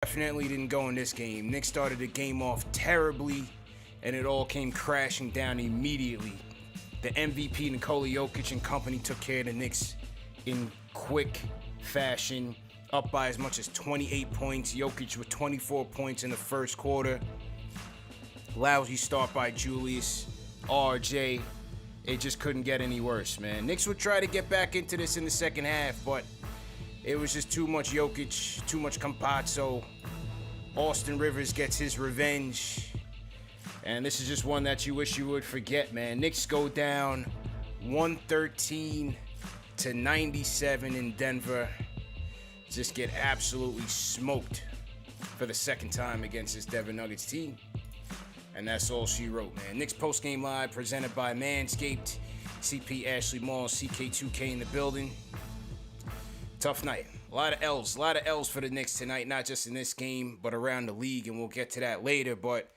Definitely didn't go in this game. Knicks started the game off terribly, and it all came crashing down immediately. The MVP, Nikola Jokic and company, took care of the Knicks in quick fashion, up by as much as 28 points. Jokic with 24 points in the first quarter. Lousy start by Julius. RJ. It just couldn't get any worse, man. Knicks would try to get back into this in the second half, but it was just too much Jokic, too much Campazzo. Austin Rivers gets his revenge. And this is just one that you wish you would forget, man. Knicks go down 113 to 97 in Denver. Just get absolutely smoked for the second time against this Denver Nuggets team. And that's all she wrote, man. Knicks postgame live presented by Manscaped. CP Ashley Mall, CK2K in the building. Tough night. A lot of L's for the Knicks tonight, not just in this game, but around the league, and we'll get to that later. But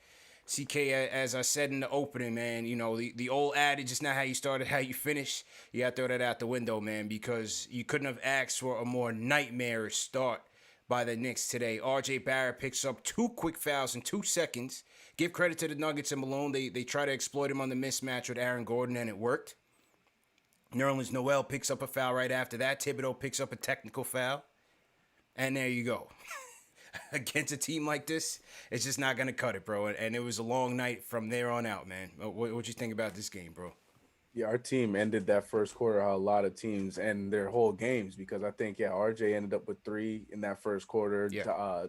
CK, as I said in the opening, man, you know, the old adage is not how you started, how you finish. You got to throw that out the window, man, because you couldn't have asked for a more nightmarish start by the Knicks today. RJ Barrett picks up 2 quick fouls in 2 seconds. Give credit to the Nuggets and Malone. They try to exploit him on the mismatch with Aaron Gordon, and it worked. Nerlens Noel picks up a foul right after that. Thibodeau picks up a technical foul. And there you go. Against a team like this, it's just not going to cut it, bro. And it was a long night from there on out, man. What you think about this game, bro? Yeah, our team ended that first quarter how a lot of teams end their whole games because I think, RJ ended up with 3 in that first quarter. Yeah.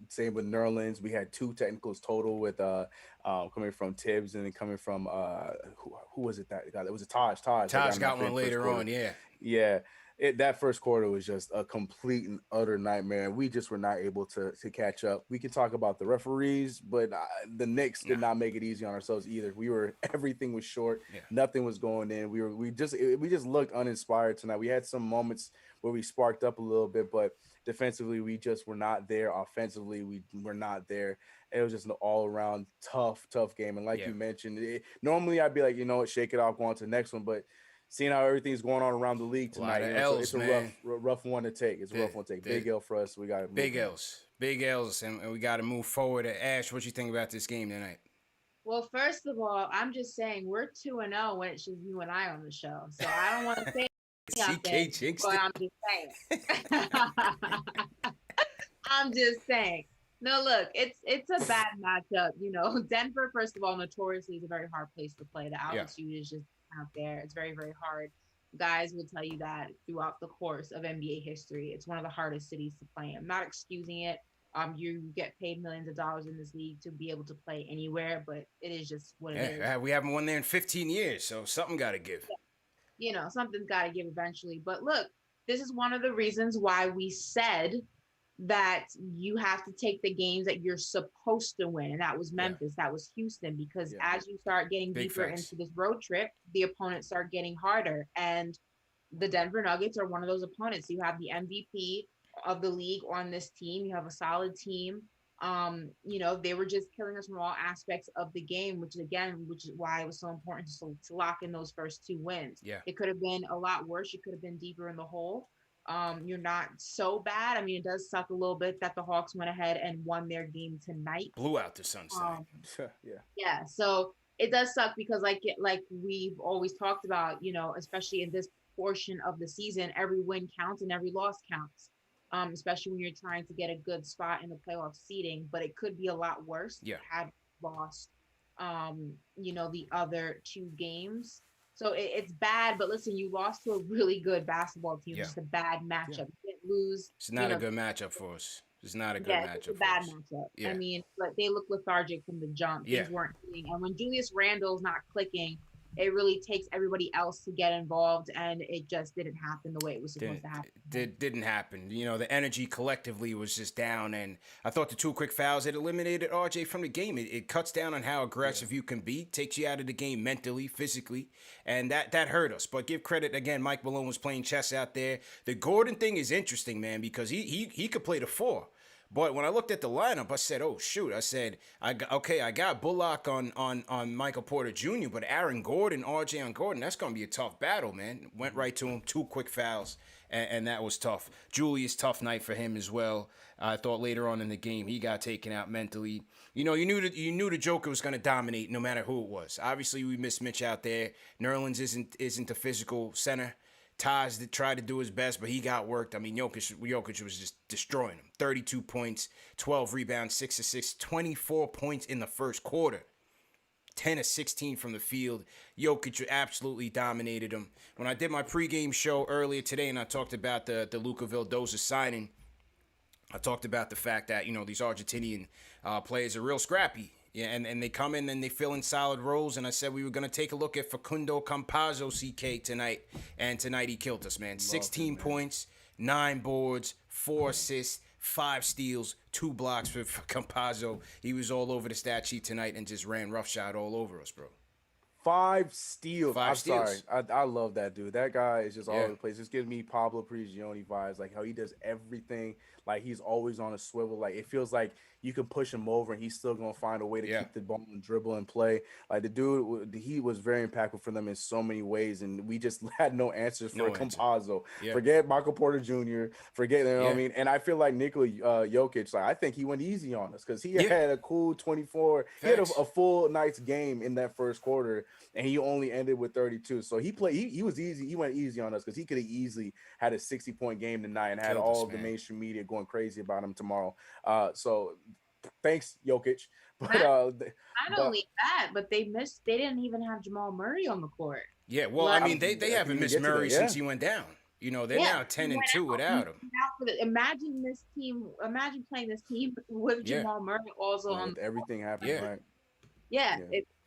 Same with Nerlens. We had 2 technicals total with coming from Tibbs and then coming from who was it that got it? Was it Taj? Taj got one later on, yeah. Yeah. That first quarter was just a complete and utter nightmare. We just were not able to catch up. We can talk about the referees, but the Knicks did not make it easy on ourselves either. Everything was short. Yeah. Nothing was going in. We just looked uninspired tonight. We had some moments where we sparked up a little bit, but defensively we just were not there. Offensively we were not there. It was just an all around tough game. And like you mentioned, normally I'd be like, you know what, shake it off, go on to the next one, but seeing how everything's going on around the league tonight, it's a rough one to take. It's a rough one to take. Big L for us. We got to big L's, and we got to move forward. Ash, what you think about this game tonight? Well, first of all, I'm just saying we're 2-0 when it's just you and I on the show, so I don't want to say nothing, but I'm just saying. I'm just saying. No, look, it's a bad matchup. You know, Denver, first of all, notoriously is a very hard place to play. The altitude is just out there. It's very, very hard. Guys will tell you that throughout the course of NBA history, it's one of the hardest cities to play in. I'm not excusing it. You get paid millions of dollars in this league to be able to play anywhere, but it is just what it is. We haven't won there in 15 years, so something got to give. You know, something's got to give eventually. But look, this is one of the reasons why we said that you have to take the games that you're supposed to win. And that was Memphis, that was Houston, because as you start getting deeper into this road trip, the opponents start getting harder. And the Denver Nuggets are one of those opponents. You have the MVP of the league on this team. You have a solid team. You know, they were just killing us from all aspects of the game, which is why it was so important to lock in those first 2 wins. Yeah. It could have been a lot worse. You could have been deeper in the hole. You're not so bad. I mean, it does suck a little bit that the Hawks went ahead and won their game tonight. Blew out the Suns tonight. Yeah. So it does suck because like we've always talked about, you know, especially in this portion of the season, every win counts and every loss counts. Especially when you're trying to get a good spot in the playoff seeding, but it could be a lot worse. Yeah. Had lost, you know, the other 2 games. So it's bad, but listen, you lost to a really good basketball team. It's just a bad matchup. You didn't lose. It's not a good matchup for us. It's not a good matchup. It's a bad matchup. Yeah. I mean, but they look lethargic from the jump. Things weren't clicking. And when Julius Randle's not clicking, it really takes everybody else to get involved, and it just didn't happen the way it was supposed to happen. Didn't happen. You know, the energy collectively was just down, and I thought the 2 quick fouls, it eliminated RJ from the game. It cuts down on how aggressive you can be, takes you out of the game mentally, physically, and that hurt us. But give credit, again, Mike Malone was playing chess out there. The Gordon thing is interesting, man, because he could play the 4. But when I looked at the lineup, I said, "Oh shoot!" I said, "I got Bullock on Michael Porter Jr., but Aaron Gordon, RJ on Gordon, that's gonna be a tough battle, man." Went right to him, 2 quick fouls, and that was tough. Julius, tough night for him as well. I thought later on in the game he got taken out mentally. You knew the Joker was going to dominate no matter who it was. Obviously, we missed Mitch out there. Nerlens isn't the physical center. Taj tried to do his best, but he got worked. I mean, Jokic was just destroying him. 32 points, 12 rebounds, 6 assists, 24 points in the first quarter. 10 of 16 from the field. Jokic absolutely dominated him. When I did my pregame show earlier today and I talked about the Luka Vildoza signing, I talked about the fact that, these Argentinian players are real scrappy. Yeah, and they come in and they fill in solid roles. And I said we were going to take a look at Facundo Campazzo, CK, tonight. And tonight he killed us, man. 16 points, 9 boards, 4 assists, 5 steals, 2 blocks for Campazzo. He was all over the stat sheet tonight and just ran roughshod all over us, bro. 5 steals. I'm sorry. I love that dude. That guy is just all over the place. It's giving me Pablo Prigioni vibes, like how he does everything. Like he's always on a swivel. Like it feels like you can push him over and he's still gonna find a way to keep the ball and dribble and play. Like the dude, he was very impactful for them in so many ways, and we just had no answers for Campazzo. Yeah. Forget Michael Porter Jr. Forget what I mean. And I feel like Nikola Jokic. Like I think he went easy on us because he had a cool 24. He had a full night's game in that first quarter, and he only ended with 32. So he played. He was easy. He went easy on us because he could have easily had a 60-point game tonight and had all of the mainstream media going crazy about him tomorrow. So thanks, Jokic. But not only that, but they didn't even have Jamal Murray on the court. Yeah, well, I mean, they haven't missed Murray since he went down. They're now 10-2 without him. Imagine playing this team with Jamal Murray also on with everything happening, right? Yeah.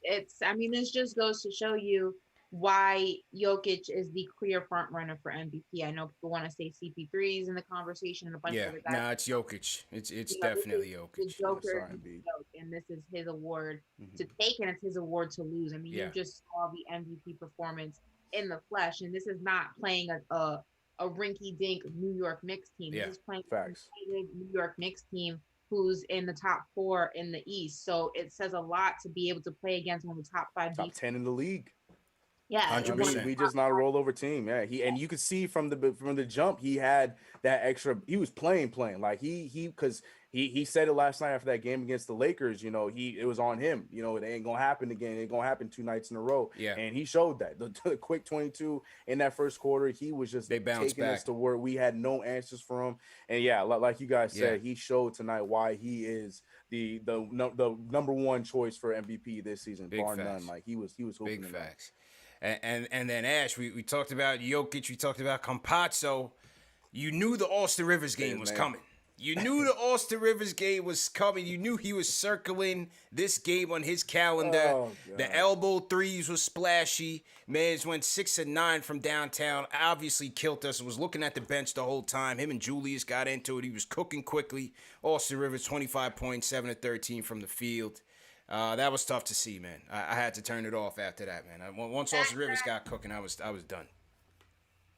It's I mean, this just goes to show you why Jokic is the clear front runner for MVP. I know people want to say CP3 is in the conversation and a bunch of other guys. Nah, it's Jokic. It's definitely Jokic. The Joker and this is his award to take, and it's his award to lose. I mean, you just saw the MVP performance in the flesh, and this is not playing a rinky-dink New York Knicks team. This is playing a New York Knicks team who's in the top 4 in the East. So it says a lot to be able to play against one of the top 5 top 10 in the league. Yeah, 100%. We just not a rollover team. Yeah, you could see from the jump he had that extra. He was playing like because he said it last night after that game against the Lakers. It was on him. It ain't gonna happen again. It ain't gonna happen 2 nights in a row. Yeah, and he showed that the quick 22 in that first quarter. He was just taking us to where we had no answers for him. And yeah, like you guys said, he showed tonight why he is the number 1 choice for MVP this season, bar none. Like he was hooping. Big facts. And then Ash, we talked about Jokic, we talked about Campazzo. You knew the Austin Rivers game was coming. You knew the Austin Rivers game was coming. You knew he was circling this game on his calendar. The elbow threes was splashy. Mans went 6 of 9 from downtown. Obviously killed us. Was looking at the bench the whole time. Him and Julius got into it. He was cooking quickly. Austin Rivers 25 points, 7 of 13 from the field. That was tough to see, man. I had to turn it off after that, man. Once Austin Rivers got cooking, I was done.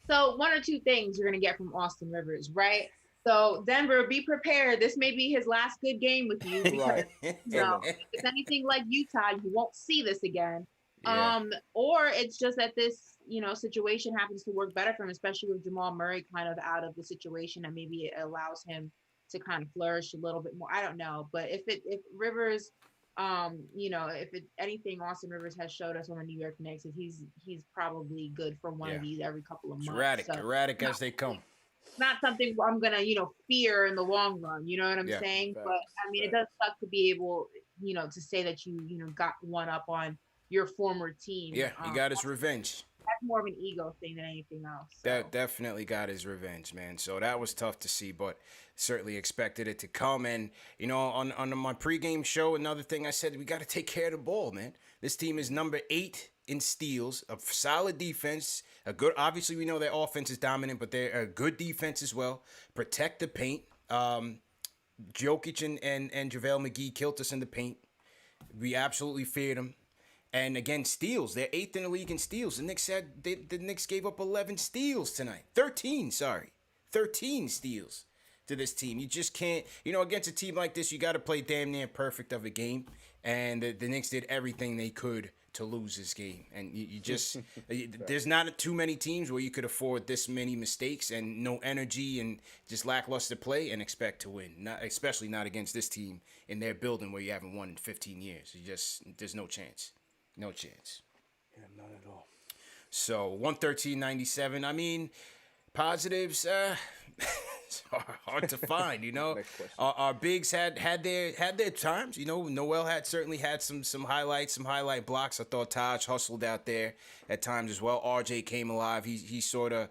So 1 or 2 things you're gonna get from Austin Rivers, right? So Denver, be prepared. This may be his last good game with you. Because, if it's anything like Utah, you won't see this again. Yeah. Or it's just that this, situation happens to work better for him, especially with Jamal Murray kind of out of the situation, and maybe it allows him to kind of flourish a little bit more. I don't know, but if Rivers. If it's anything Austin Rivers has showed us on the New York Knicks is he's probably good for one of these every couple of months. Erratic as they come. It's not something I'm gonna, fear in the long run. You know what I'm saying? But I mean, it does suck to be able, to say that you got one up on your former team. Yeah, he got his revenge. That's more of an ego thing than anything else. So. That definitely got his revenge, man. So that was tough to see, but certainly expected it to come. And, on my pregame show, another thing I said, we got to take care of the ball, man. This team is number 8 in steals, a solid defense, obviously we know their offense is dominant, but they're a good defense as well. Protect the paint. Jokic and JaVale McGee killed us in the paint. We absolutely feared them. And again, steals. They're 8th in the league in steals. The Knicks gave up 11 steals tonight. 13 steals to this team. You just can't, against a team like this, you got to play damn near perfect of a game. And the Knicks did everything they could to lose this game. And you just, there's not too many teams where you could afford this many mistakes and no energy and just lackluster play and expect to win. Not, especially not against this team in their building where you haven't won in 15 years. There's no chance. No chance. Yeah, none at all. So 113.97. I mean, positives. It's hard to find. Next question. Our bigs had their times. Noel certainly had some highlights, some highlight blocks. I thought Taj hustled out there at times as well. RJ came alive. He sort of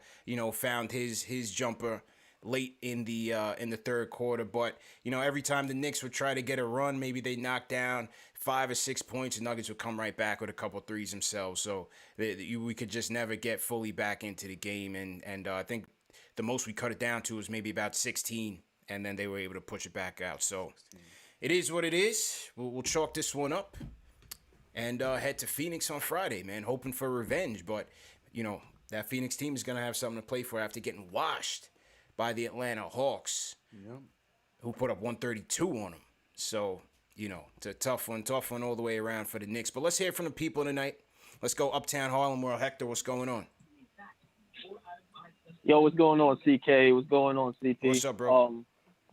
found his jumper late in the third quarter. But every time the Knicks would try to get a run, maybe they knocked down 5 or 6 points, and Nuggets would come right back with a couple threes themselves. So we could just never get fully back into the game. And I think the most we cut it down to was maybe about 16, and then they were able to push it back out. So 16. It is what it is. We'll chalk this one up and head to Phoenix on Friday, man, hoping for revenge. But, that Phoenix team is going to have something to play for after getting washed by the Atlanta Hawks, who put up 132 on them. So, it's a tough one all the way around for the Knicks. But let's hear from the people tonight. Let's go Uptown Harlem World. Hector, what's going on? Yo, what's going on, CK? What's going on, CP? What's up, bro?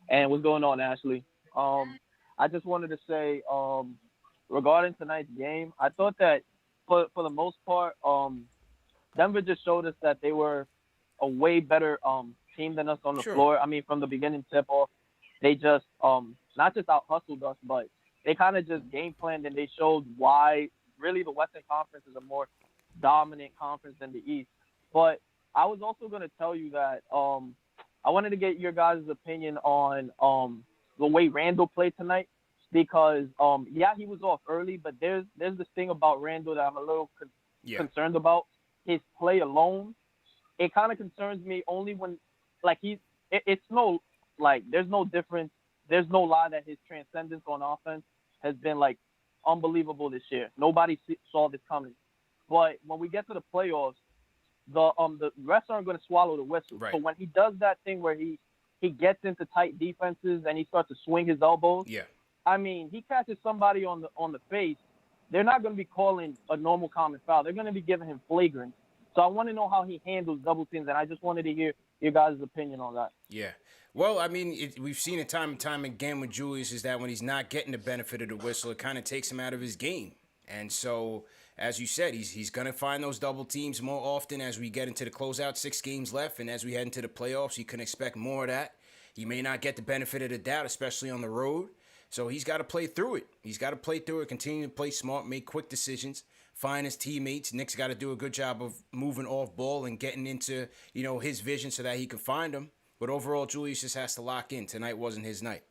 And what's going on, Ashley? I just wanted to say, regarding tonight's game, I thought that for the most part, Denver just showed us that they were a way better team than us on the floor. I mean, from the beginning tip-off, they just not just out-hustled us, but they kind of just game planned, and they showed why really the Western Conference is a more dominant conference than the East. But I was also going to tell you that I wanted to get your guys' opinion on the way Randall played tonight, because he was off early, but there's this thing about Randall that I'm a little concerned about. His play alone, it kind of concerns me only when there's no difference. There's no lie that his transcendence on offense has been unbelievable this year. Nobody saw this coming. But when we get to the playoffs, the refs aren't going to swallow the whistle. Right. So when he does that thing where he gets into tight defenses and he starts to swing his elbows, I mean, he catches somebody on the face, they're not going to be calling a normal common foul. They're going to be giving him flagrant. So I want to know how he handles double teams, and I just wanted to hear your guys' opinion on that. Yeah. Well, I mean, we've seen it time and time again with Julius is that when he's not getting the benefit of the whistle, it kind of takes him out of his game. And so, as you said, he's going to find those double teams more often as we get into the closeout, 6 games left. And as we head into the playoffs, you can expect more of that. He may not get the benefit of the doubt, especially on the road. So he's got to play through it. Continue to play smart, make quick decisions, find his teammates. Nick's got to do a good job of moving off ball and getting into, his vision so that he can find them. But overall, Julius just has to lock in. Tonight wasn't his night.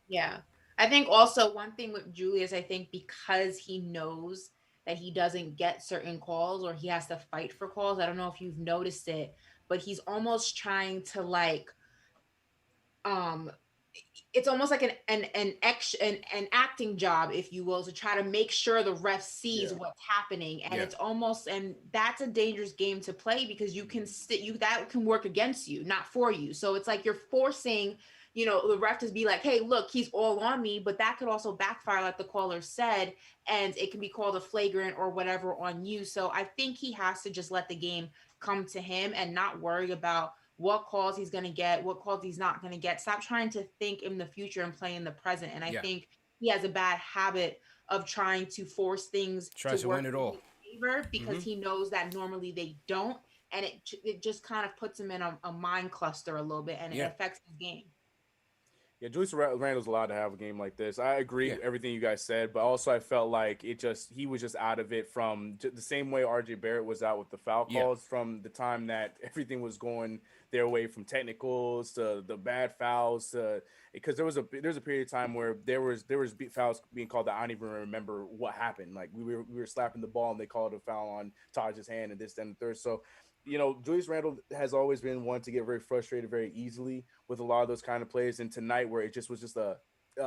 Yeah. I think also one thing with Julius, I think because he knows that he doesn't get certain calls or he has to fight for calls. I don't know if you've noticed it, but he's almost trying to it's almost like an acting job, if you will, to try to make sure the ref sees what's happening. And it's almost, and that's a dangerous game to play because you can that can work against you, not for you. So it's like you're forcing, the ref to be like, hey, look, he's all on me, but that could also backfire, like the caller said, and it can be called a flagrant or whatever on you. So I think he has to just let the game come to him and not worry about what calls he's going to get, what calls he's not going to get. Stop trying to think in the future and play in the present. And I think he has a bad habit of trying to force things to work win it all in his favor because he knows that normally they don't. And it just kind of puts him in a mind cluster a little bit, and it affects his game. Yeah, Julius Randle's allowed to have a game like this. I agree with everything you guys said, but also I felt like he was just out of it from the same way RJ Barrett was out with the foul calls from the time that everything was going their way, from technicals to the bad fouls because there was a period of time where there was fouls being called that I don't even remember what happened. Like we were slapping the ball and they called a foul on Taj's hand and this and the third. So Julius Randle has always been one to get very frustrated very easily with a lot of those kind of plays. And tonight, where it just was just a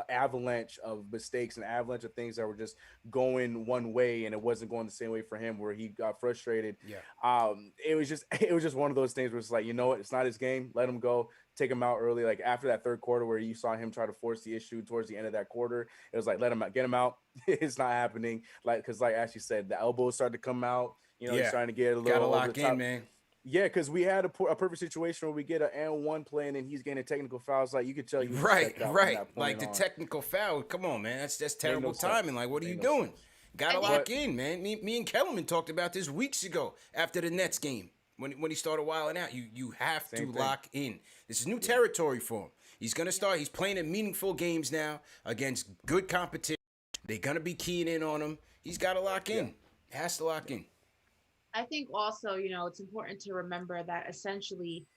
avalanche of mistakes, an avalanche of things that were just going one way, and it wasn't going the same way for him, where he got frustrated. It was just one of those things where it's like, you know what, it's not his game. Let him go. take him out early. Like after that third quarter where you saw him try to force the issue towards the end of that quarter, it was like, let him out, get him out. It's not happening. Like, because like Ashley said, the elbows started to come out. You know, he's trying to get a little gotta over lock the top. in, man. Yeah, because we had a perfect situation where we get an and one play and then he's getting a technical foul. It's like you could tell you Right. From that point Like the on. technical foul. Come on, man. That's terrible no timing. sense. Like, what are you Made no doing? sense. Gotta And lock in, man. Me and Kellerman talked about this weeks ago after the Nets game when he started wilding out. You have Same to thing. lock in. This is new territory for him. He's gonna start. He's playing in meaningful games now against good competition. They're gonna be keying in on him. He's got to lock in. Has to lock in. I think also, it's important to remember that essentially,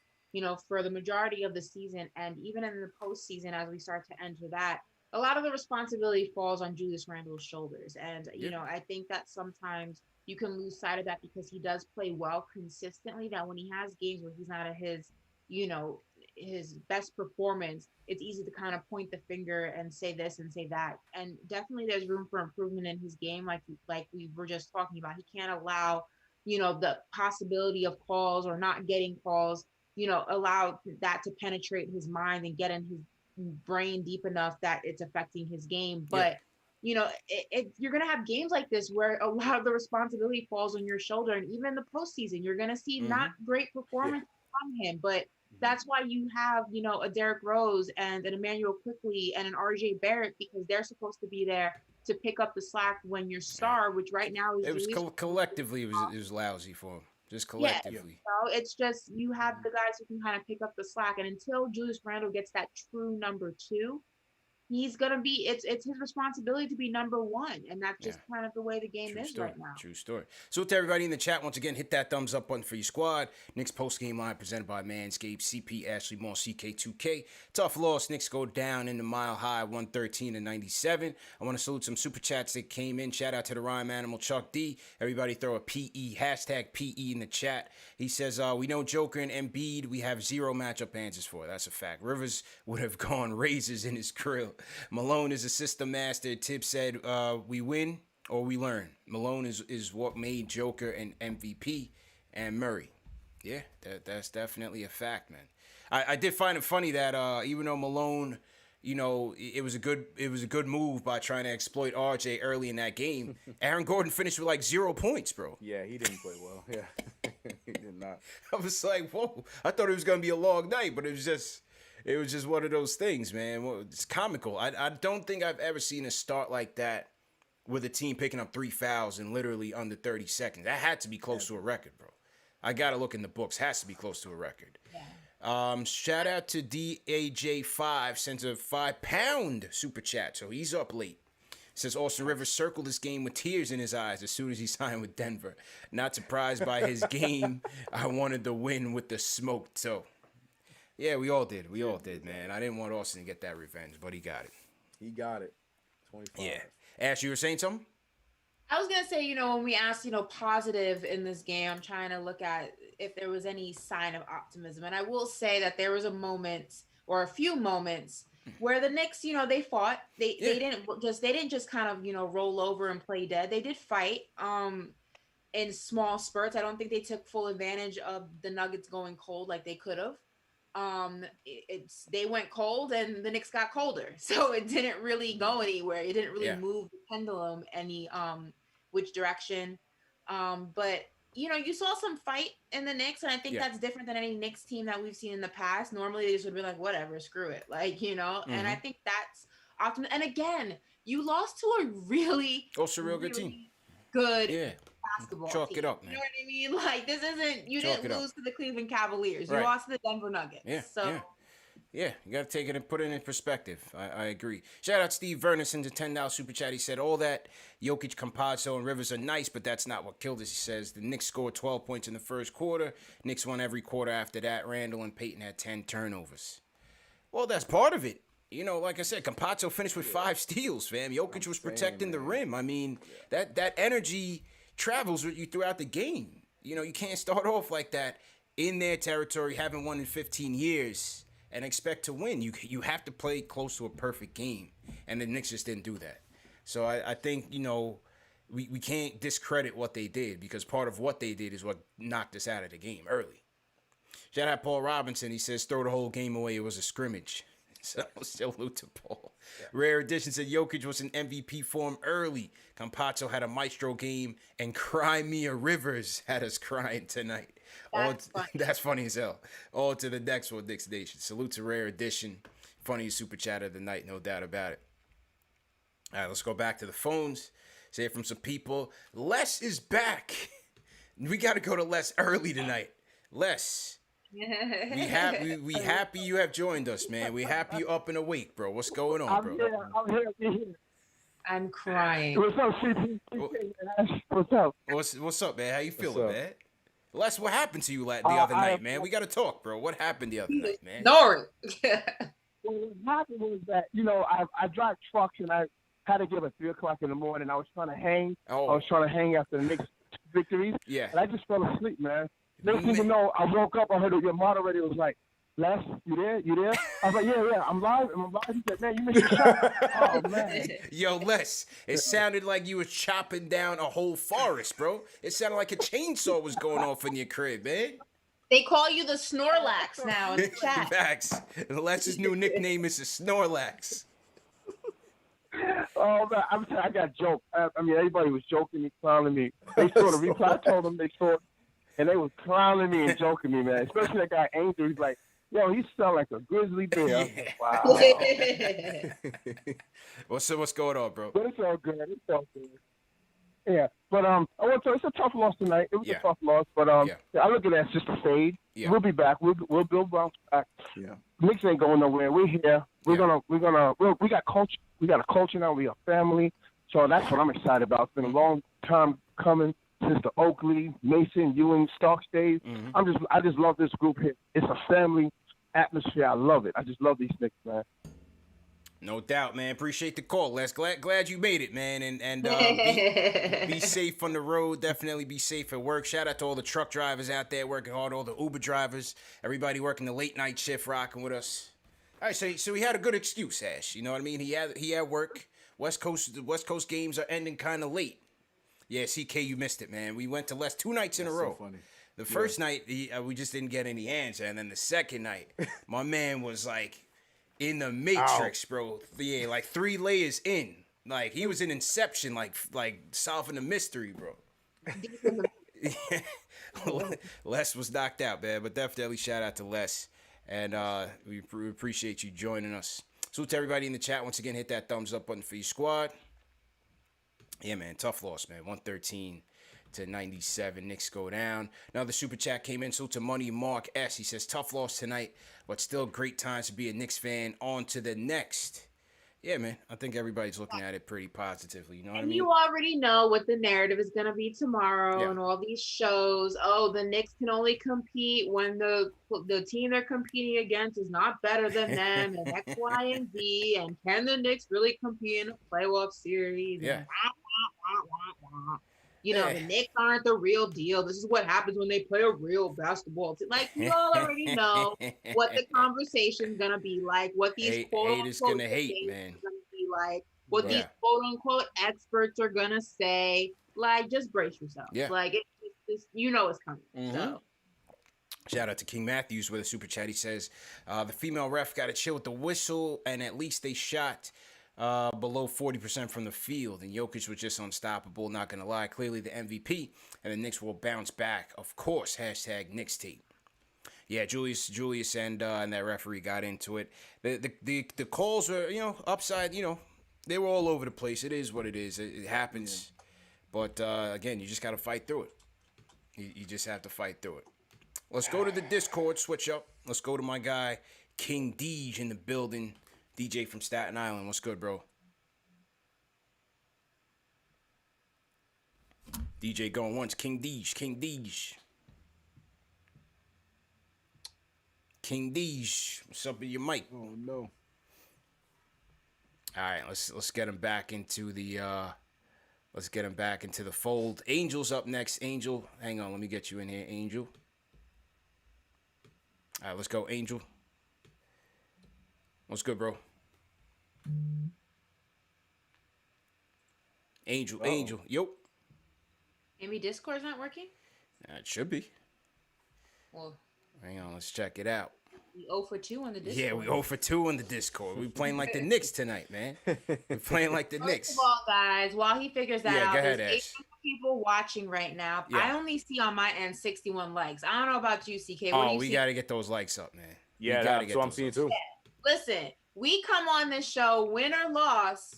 for the majority of the season and even in the postseason, as we start to enter that, a lot of the responsibility falls on Julius Randle's shoulders. And, I think that sometimes you can lose sight of that because he does play well consistently, that when he has games where he's not at his best performance, it's easy to kind of point the finger and say this and say that. And definitely there's room for improvement in his game. Like we were just talking about, he can't allow, the possibility of calls or not getting calls, allow that to penetrate his mind and get in his brain deep enough that it's affecting his game. But you're going to have games like this where a lot of the responsibility falls on your shoulder. And even in the postseason, you're going to see not great performance from him, but that's why you have, a Derrick Rose and an Emmanuel Quickly and an RJ Barrett, because they're supposed to be there to pick up the slack when your star, which right now is It was collectively it was lousy for him. Just collectively. So it's just you have the guys who can kind of pick up the slack, and until Julius Randle gets that true number two, he's gonna be it's his responsibility to be number one, and that's just kind of the way the game is right now. True story. So to everybody in the chat, once again, hit that thumbs up button for your squad. Knicks post game line presented by Manscaped. CP Ashley Moore, CK2K. Tough loss. Knicks go down in the mile high, 113-97. I want to salute some super chats that came in. Shout out to the Rhyme Animal, Chuck D. Everybody throw a PE hashtag PE in the chat. He says we know Joker and Embiid. We have zero matchup answers for. That's a fact. Rivers would have gone razors in his grill. Malone is a system master. Tibbs said we win or we learn. Malone is what made Joker an MVP and Murray. Yeah, that's definitely a fact, man. I did find it funny that even though Malone, it was a good move by trying to exploit RJ early in that game. Aaron Gordon finished with like 0 points, bro. Yeah, he didn't play well. Yeah, he did not. I was like, whoa. I thought it was gonna be a long night, but it was just one of those things, man. Well, it's comical. I don't think I've ever seen a start like that with a team picking up 3 fouls in literally under 30 seconds. That had to be close to a record, bro. I got to look in the books. Has to be close to a record. Yeah. Shout out to DAJ5, sends a £5 super chat, so he's up late. Says Austin Rivers circled this game with tears in his eyes as soon as he signed with Denver. Not surprised by his game. I wanted the win with the smoke, so... Yeah, we all did. We all did, man. I didn't want Austin to get that revenge, but he got it. He got it. 25. Yeah. Ash, you were saying something? I was going to say, when we asked, positive in this game, I'm trying to look at if there was any sign of optimism. And I will say that there was a moment or a few moments where the Knicks, they fought. They didn't just kind of, roll over and play dead. They did fight in small spurts. I don't think they took full advantage of the Nuggets going cold like they could have. They went cold and the Knicks got colder, so it didn't really go anywhere. It didn't really move the pendulum any which direction. But you saw some fight in the Knicks, and I think that's different than any Knicks team that we've seen in the past. Normally, they just would be like, whatever, screw it, And I think that's optimism. And again, you lost to a really real good team. Good. Basketball Chalk team. it up, man. You know what I mean? Like, this isn't, you didn't lose to the Cleveland Cavaliers. You lost to the Denver Nuggets. Yeah, you got to take it and put it in perspective. I agree. Shout out Steve Vernon sends a $10 super chat. He said, all that Jokic, Campazzo, and Rivers are nice, but that's not what killed us. He says, the Knicks scored 12 points in the first quarter. Knicks won every quarter after that. Randall and Payton had 10 turnovers. Well, that's part of it. Like I said, Campazzo finished with 5 steals, fam. Jokic was protecting the rim. I mean, that energy travels with you throughout the game. You can't start off like that in their territory, haven't won in 15 years, and expect to win. You have to play close to a perfect game, and the Knicks just didn't do that. So I think, we can't discredit what they did, because part of what they did is what knocked us out of the game early. Shout out Paul Robinson. He says, throw the whole game away. It was a scrimmage. So, salute to Paul. Yeah. Rare Edition said Jokic was in MVP form early. Campazzo had a maestro game, and Cry Mia Rivers had us crying tonight. That's funny as hell. All to the next one, Knicks Nation. Salute to Rare Edition. Funniest super chat of the night, no doubt about it. All right, let's go back to the phones. Say it from some people. Les is back. We got to go to Les early tonight. Les. We happy you have joined us, man. We happy you up and awake, bro. What's going on, bro? I'm here. I'm crying. What's up, CP? What's up? What's up, man? How you feeling, man? Les, what happened to you the other night, man? We got to talk, bro. What happened the other night, man? Ignore it. Well, what happened was that, I drive trucks and I had to get up at 3 o'clock in the morning. I was trying to hang. Oh. I was trying to hang after the Knicks victories. Yeah. And I just fell asleep, man. Next thing you know, I woke up. I heard your moderator was like, Les, you there? I was like, yeah, I'm live. He said, man, you missed your shot. Oh, man. Yo, Les, it sounded like you was chopping down a whole forest, bro. It sounded like a chainsaw was going off in your crib, man. They call you the Snorlax now in the chat. Facts. Les's new nickname is the Snorlax. Oh, man, I'm saying I got joked. Everybody was joking me, clowning me. They saw the replay. I told them they saw it, and they was clowning me and joking me, man. Especially that guy Angel. He's like, yo, he sound like a grizzly bear. Yeah. Wow. What's going on, bro? But it's all good. Yeah, but I want to tell you, it's a tough loss tonight. It was a tough loss, but I look at that as just a fade. Yeah. We'll be back. We'll build bounce back. Yeah. Knicks ain't going nowhere. We're here. We got culture. We got a culture now. We are family. So that's what I'm excited about. It's been a long time coming since the Oakley, Mason, Ewing, Starks days. Mm-hmm. I just love this group here. It's a family atmosphere. I love it. I just love these Knicks, man. No doubt, man. Appreciate the call, Les. Glad you made it, man. And be safe on the road. Definitely be safe at work. Shout out to all the truck drivers out there working hard, all the Uber drivers, everybody working the late night shift, rocking with us. All right, so he had a good excuse, Ash. You know what I mean? He had work. West Coast games are ending kind of late. Yeah, CK, you missed it, man. We went to Les 2 nights in a row. So funny. The first night, we just didn't get any answer, and then the second night, my man was like in the Matrix, bro. Yeah, like 3 layers in. Like he was in Inception, like solving a mystery, bro. Les was knocked out, man. But definitely shout out to Les, and we appreciate you joining us. Salute to everybody in the chat. Once again, hit that thumbs up button for your squad. Yeah, man, tough loss, man. 113 to 97. Knicks go down. Another super chat came in. Salute to Money Mark S. He says, tough loss tonight, but still great times to be a Knicks fan. On to the next. Yeah, man, I think everybody's looking at it pretty positively. You know what I mean? You already know what the narrative is going to be tomorrow and all these shows. Oh, the Knicks can only compete when the team they're competing against is not better than them, and X, Y, and Z. And can the Knicks really compete in a playoff series? Yeah. The Knicks aren't the real deal. This is what happens when they play a real basketball team. Like, you all already know what the conversation's going to be like, what these haters going to hate, man. Going to be like, what these quote-unquote experts are going to say. Like, just brace yourself. Yeah. Like, it's it's coming. Mm-hmm. So. Shout out to King Matthews with a super chat. He says, the female ref got to chill with the whistle, and at least they shot below 40% from the field, and Jokic was just unstoppable. Not gonna lie, clearly the MVP, and the Knicks will bounce back. Of course, hashtag Knicks tape. Yeah, Julius, and that referee got into it. The calls were, upside. They were all over the place. It is what it is. It happens, but again, you just gotta fight through it. You just have to fight through it. Let's go to the Discord. Switch up. Let's go to my guy King Deej in the building. DJ from Staten Island. What's good, bro? DJ going once. King Deej. King Deej. What's up with your mic? Oh no. All right, let's get him back into the fold. Angel's up next. Angel, hang on, let me get you in here, Angel. All right, let's go, Angel. What's good, bro? Angel. Yo. Maybe Discord's not working? It should be. Well, Hang on, let's check it out. We 0 for 2 on the Discord. Yeah, we 0 for 2 on the Discord. We playing like the Knicks tonight, man. We playing like the Knicks. First of all, guys, while he figures that out, go ahead, there's 8 people watching right now. Yeah. I only see on my end 61 likes. I don't know about you, CK. What do you see? Got to get those likes up, man. Yeah, that's what I'm seeing too. Listen, we come on this show, win or loss,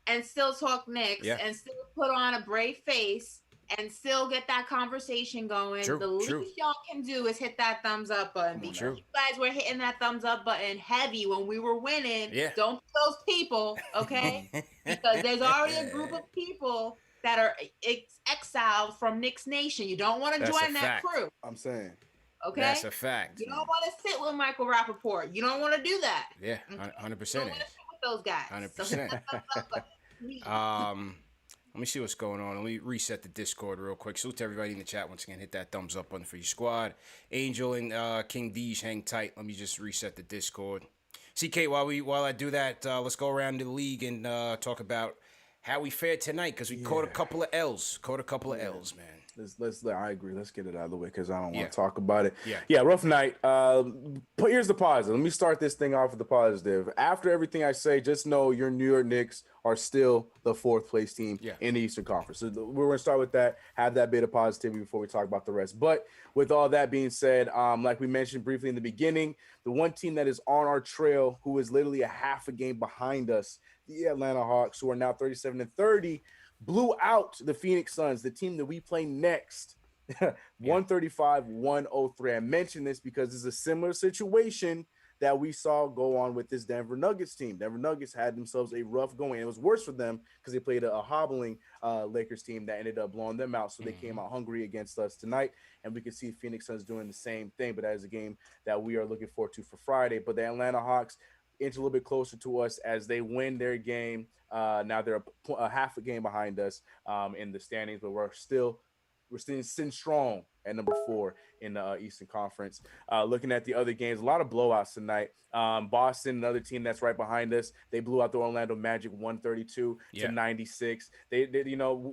and still talk Knicks and still put on a brave face and still get that conversation going. The least y'all can do is hit that thumbs up button. Because you guys were hitting that thumbs up button heavy when we were winning. Yeah. Don't be those people, okay? Because there's already a group of people that are exiled from Knicks Nation. You don't want to join that crew. I'm saying. Okay? That's a fact. You don't want to sit with Michael Rappaport. You don't want to do that. Yeah, 100%. You don't want to sit with those guys. 100%. Let me see what's going on. Let me reset the Discord real quick. Salute to everybody in the chat. Once again, hit that thumbs up button for your squad. Angel and King Deej, hang tight. Let me just reset the Discord. CK, while I do that, let's go around the league and talk about how we fared tonight, because we caught a couple of L's. Man. I agree. Let's get it out of the way because I don't want to talk about it. Yeah, rough night. But here's the positive. Let me start this thing off with the positive. After everything I say, just know your New York Knicks are still the 4th place team in the Eastern Conference. So we're going to start with that, have that bit of positivity before we talk about the rest. But with all that being said, like we mentioned briefly in the beginning, the one team that is on our trail, who is literally a half a game behind us, the Atlanta Hawks, who are now 37-30, blew out the Phoenix Suns, the team that we play next, 135-103. I mentioned this because it's a similar situation that we saw go on with this Denver Nuggets team. Denver Nuggets had themselves a rough going. It was worse for them because they played a hobbling Lakers team that ended up blowing them out. So they came out hungry against us tonight, and we can see Phoenix Suns doing the same thing. But that is a game that we are looking forward to for Friday. But the Atlanta Hawks inch a little bit closer to us as they win their game. Now they're a half a game behind us in the standings, but we're still sitting strong at number 4 in the Eastern Conference. Looking at the other games, a lot of blowouts tonight. Boston, another team that's right behind us, they blew out the Orlando Magic 132-96. They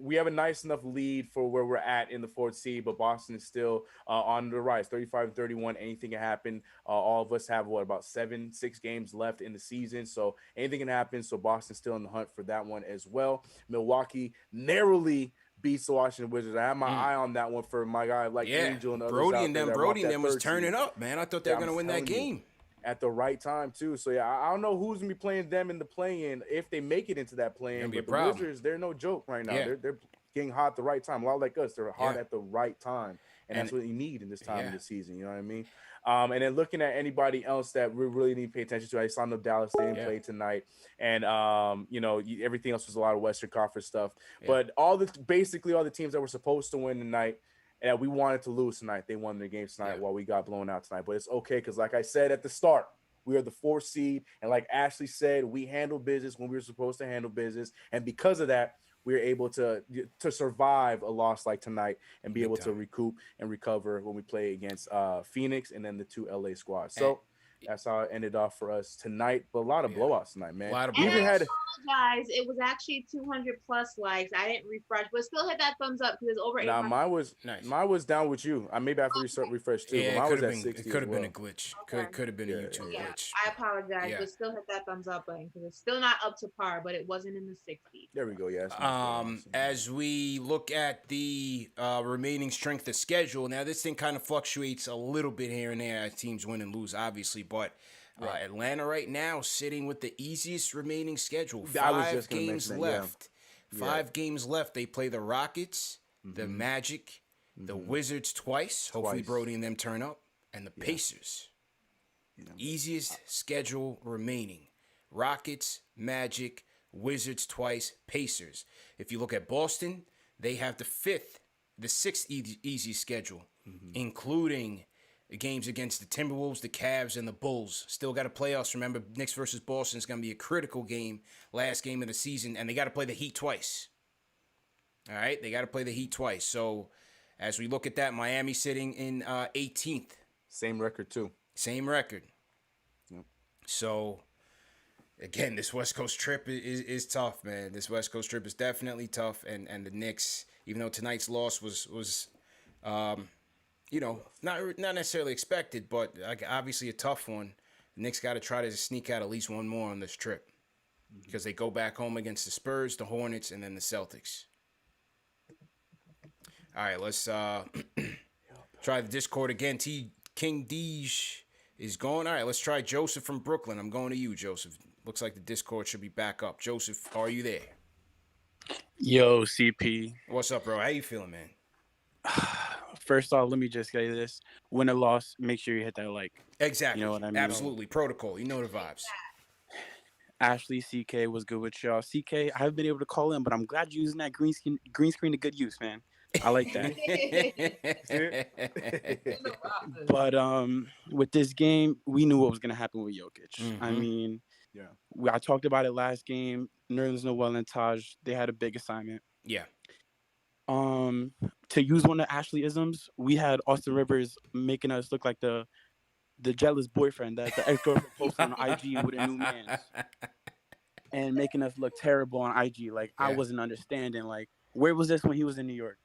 we have a nice enough lead for where we're at in the 4th seed, but Boston is still on the rise, 35-31. Anything can happen. All of us have about 6 games left in the season, so anything can happen. So Boston's still in the hunt for that one as well. Milwaukee narrowly beats the Washington Wizards. I have my eye on that one for my guy Angel and others. Brody and them was turning up, man. I thought they were going to win that game at the right time too. So I don't know who's going to be playing them in the play-in if they make it into that play-in. But the Wizards, they're no joke right now. They're getting hot at the right time. A lot like us, they're hot at the right time, and that's what you need in this time of the season. You know what I mean? And then looking at anybody else that we really need to pay attention to, I saw no Dallas didn't play tonight, and everything else was a lot of Western Conference stuff. But basically all the teams that were supposed to win tonight and that we wanted to lose tonight, they won their games tonight while we got blown out tonight. But it's okay because, like I said at the start, we are the 4th seed, and like Ashley said, we handle business when we were supposed to handle business, and because of that, we are able to survive a loss like tonight and be able to recoup and recover when we play against Phoenix and then the 2 LA squads. So that's how it ended off for us tonight. But a lot of blowouts tonight, man. A lot of blowouts. We even had guys, it was actually 200 plus likes. I didn't refresh, but still hit that thumbs up because it's over 800. Mine was down with you. Maybe I have to refresh too. Yeah, mine was at 60. It could have been a glitch. Could have been a YouTube glitch. I apologize, but still hit that thumbs up button because it's still not up to par, but it wasn't in the 60s. There we go. Yeah. As we look at the remaining strength of schedule, now this thing kind of fluctuates a little bit here and there as teams win and lose, obviously, but Atlanta right now sitting with the easiest remaining schedule. 5 games left. 5 games left. They play the Rockets, the Magic, the Wizards twice. Hopefully Brody and them turn up, and the Pacers. Easiest schedule remaining. Rockets, Magic, Wizards twice, Pacers. If you look at Boston, they have the 6th easy schedule, including the games against the Timberwolves, the Cavs, and the Bulls. Still got to playoffs. Remember, Knicks versus Boston is going to be a critical game, last game of the season, and they got to play the Heat twice. All right, they got to play the Heat twice. So as we look at that, Miami sitting in 18th. Same record too. Same record. Yep. So again, this West Coast trip is tough, man. This West Coast trip is definitely tough, and the Knicks, even though tonight's loss was not necessarily expected, but like obviously a tough one. The Knicks got to try to sneak out at least one more on this trip because they go back home against the Spurs, the Hornets, and then the Celtics. All right, let's try the Discord again. King Deej is going. All right, let's try Joseph from Brooklyn. I'm going to you, Joseph. Looks like the Discord should be back up. Joseph, are you there? Yo, CP. What's up, bro? How you feeling, man? First off, let me just say this. Win or loss, make sure you hit that like. Exactly. You know what I mean? Absolutely. Protocol. You know the vibes. Ashley, CK was good with y'all. CK, I haven't been able to call in, but I'm glad you're using that green screen to good use, man. I like that. But with this game, we knew what was gonna happen with Jokic. Mm-hmm. I mean, I talked about it last game. Nerlens Noel and Taj, they had a big assignment. Yeah. To use one of Ashley isms, we had Austin Rivers making us look like the jealous boyfriend that the ex-girlfriend posted on IG with a new man, and making us look terrible on IG. Like I wasn't understanding. Like where was this when he was in New York?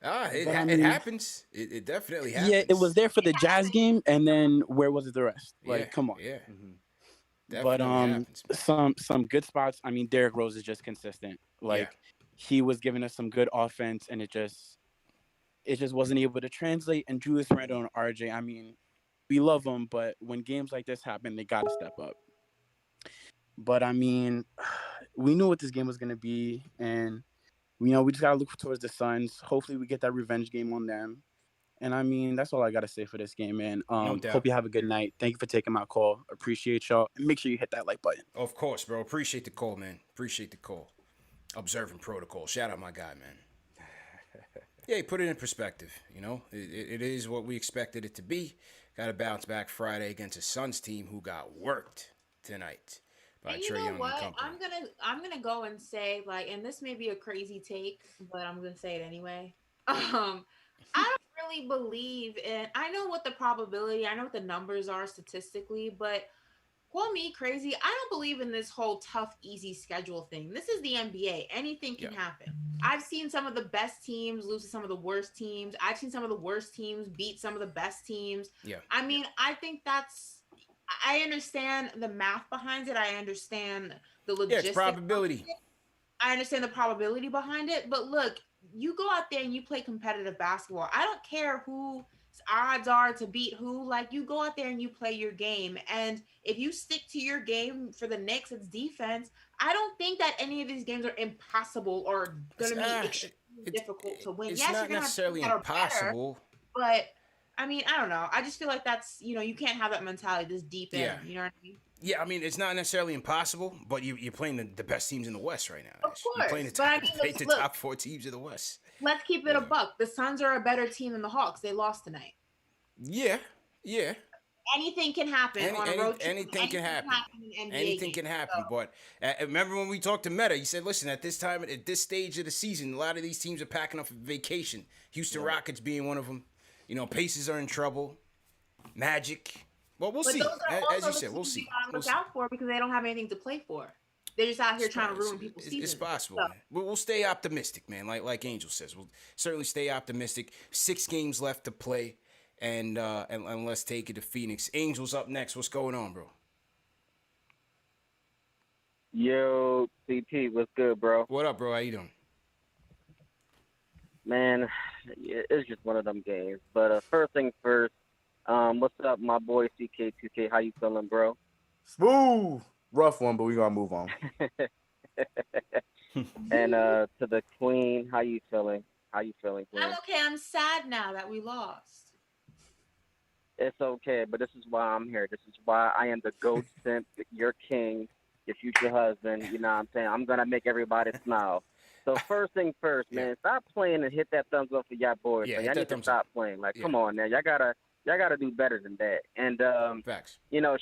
It happens. It definitely happens. Yeah, it was there for the Jazz game, and then where was it the rest? Like, come on. Yeah. But happens, some good spots. I mean, Derrick Rose is just consistent. Like he was giving us some good offense, and it just wasn't able to translate. And Julius Randle and RJ, I mean, we love them, but when games like this happen, they got to step up. But I mean, we knew what this game was going to be, and we just got to look towards the Suns. Hopefully we get that revenge game on them. And I mean, that's all I got to say for this game, man. No doubt. Hope you have a good night. Thank you for taking my call. Appreciate y'all. And make sure you hit that like button. Of course, bro. Appreciate the call, man. Appreciate the call. Observing protocol. Shout out my guy, man. Yeah, he put it in perspective. It is what we expected it to be. Got to bounce back Friday against a Suns team who got worked tonight by And Trae you know Young what? and company. I'm gonna go and say and this may be a crazy take, but I'm gonna say it anyway. I don't really believe in. I know what the probability. I know what the numbers are statistically, but call me crazy. I don't believe in this whole tough, easy schedule thing. This is the NBA. Anything can happen. I've seen some of the best teams lose to some of the worst teams. I've seen some of the worst teams beat some of the best teams. Yeah. I mean, I think I understand the math behind it. I understand the logistics. It's probability. I understand the probability behind it. But look, you go out there and you play competitive basketball. I don't care who odds are to beat who. Like, you go out there and you play your game, and if you stick to your game for the Knicks, it's defense. I don't think that any of these games are impossible or going to be extremely difficult to win. It's yes, not you're gonna necessarily have impossible, but I mean, I don't know. I just feel like that's you can't have that mentality this deep in. You know what I mean? Yeah, I mean, it's not necessarily impossible, but you're playing the best teams in the West right now. Of course, you're playing the top 4 teams in the West. Let's keep it a buck. The Suns are a better team than the Hawks. They lost tonight. Yeah. Anything can happen on a road trip. Anything can happen. In Anything can happen. So. But remember when we talked to Meta, he said, listen, at this stage of the season, a lot of these teams are packing up for vacation. Houston Rockets being one of them. Pacers are in trouble. Magic. Well, we'll see. As you said, we'll see. Look out for because they don't have anything to play for. They're just out here trying to ruin people's season. It's possible. So. We'll stay optimistic, man. Like Angel says, we'll certainly stay optimistic. 6 games left to play, and let's take it to Phoenix. Angel's up next. What's going on, bro? Yo, CP, what's good, bro? What up, bro? How you doing? Man, it's just one of them games. But first thing first, what's up, my boy CK2K? How you feeling, bro? Smooth. Rough one, but we gonna move on. And to the queen, how you feeling? Queen? I'm okay. I'm sad now that we lost. It's okay, but this is why I'm here. This is why I am the GOAT simp, your king, your future husband. You know what I'm saying? I'm gonna make everybody smile. So first thing first, man, stop playing and hit that thumbs up for y'all boys. Yeah, y'all need to stop playing. Like, come on now, y'all gotta do better than that. And facts.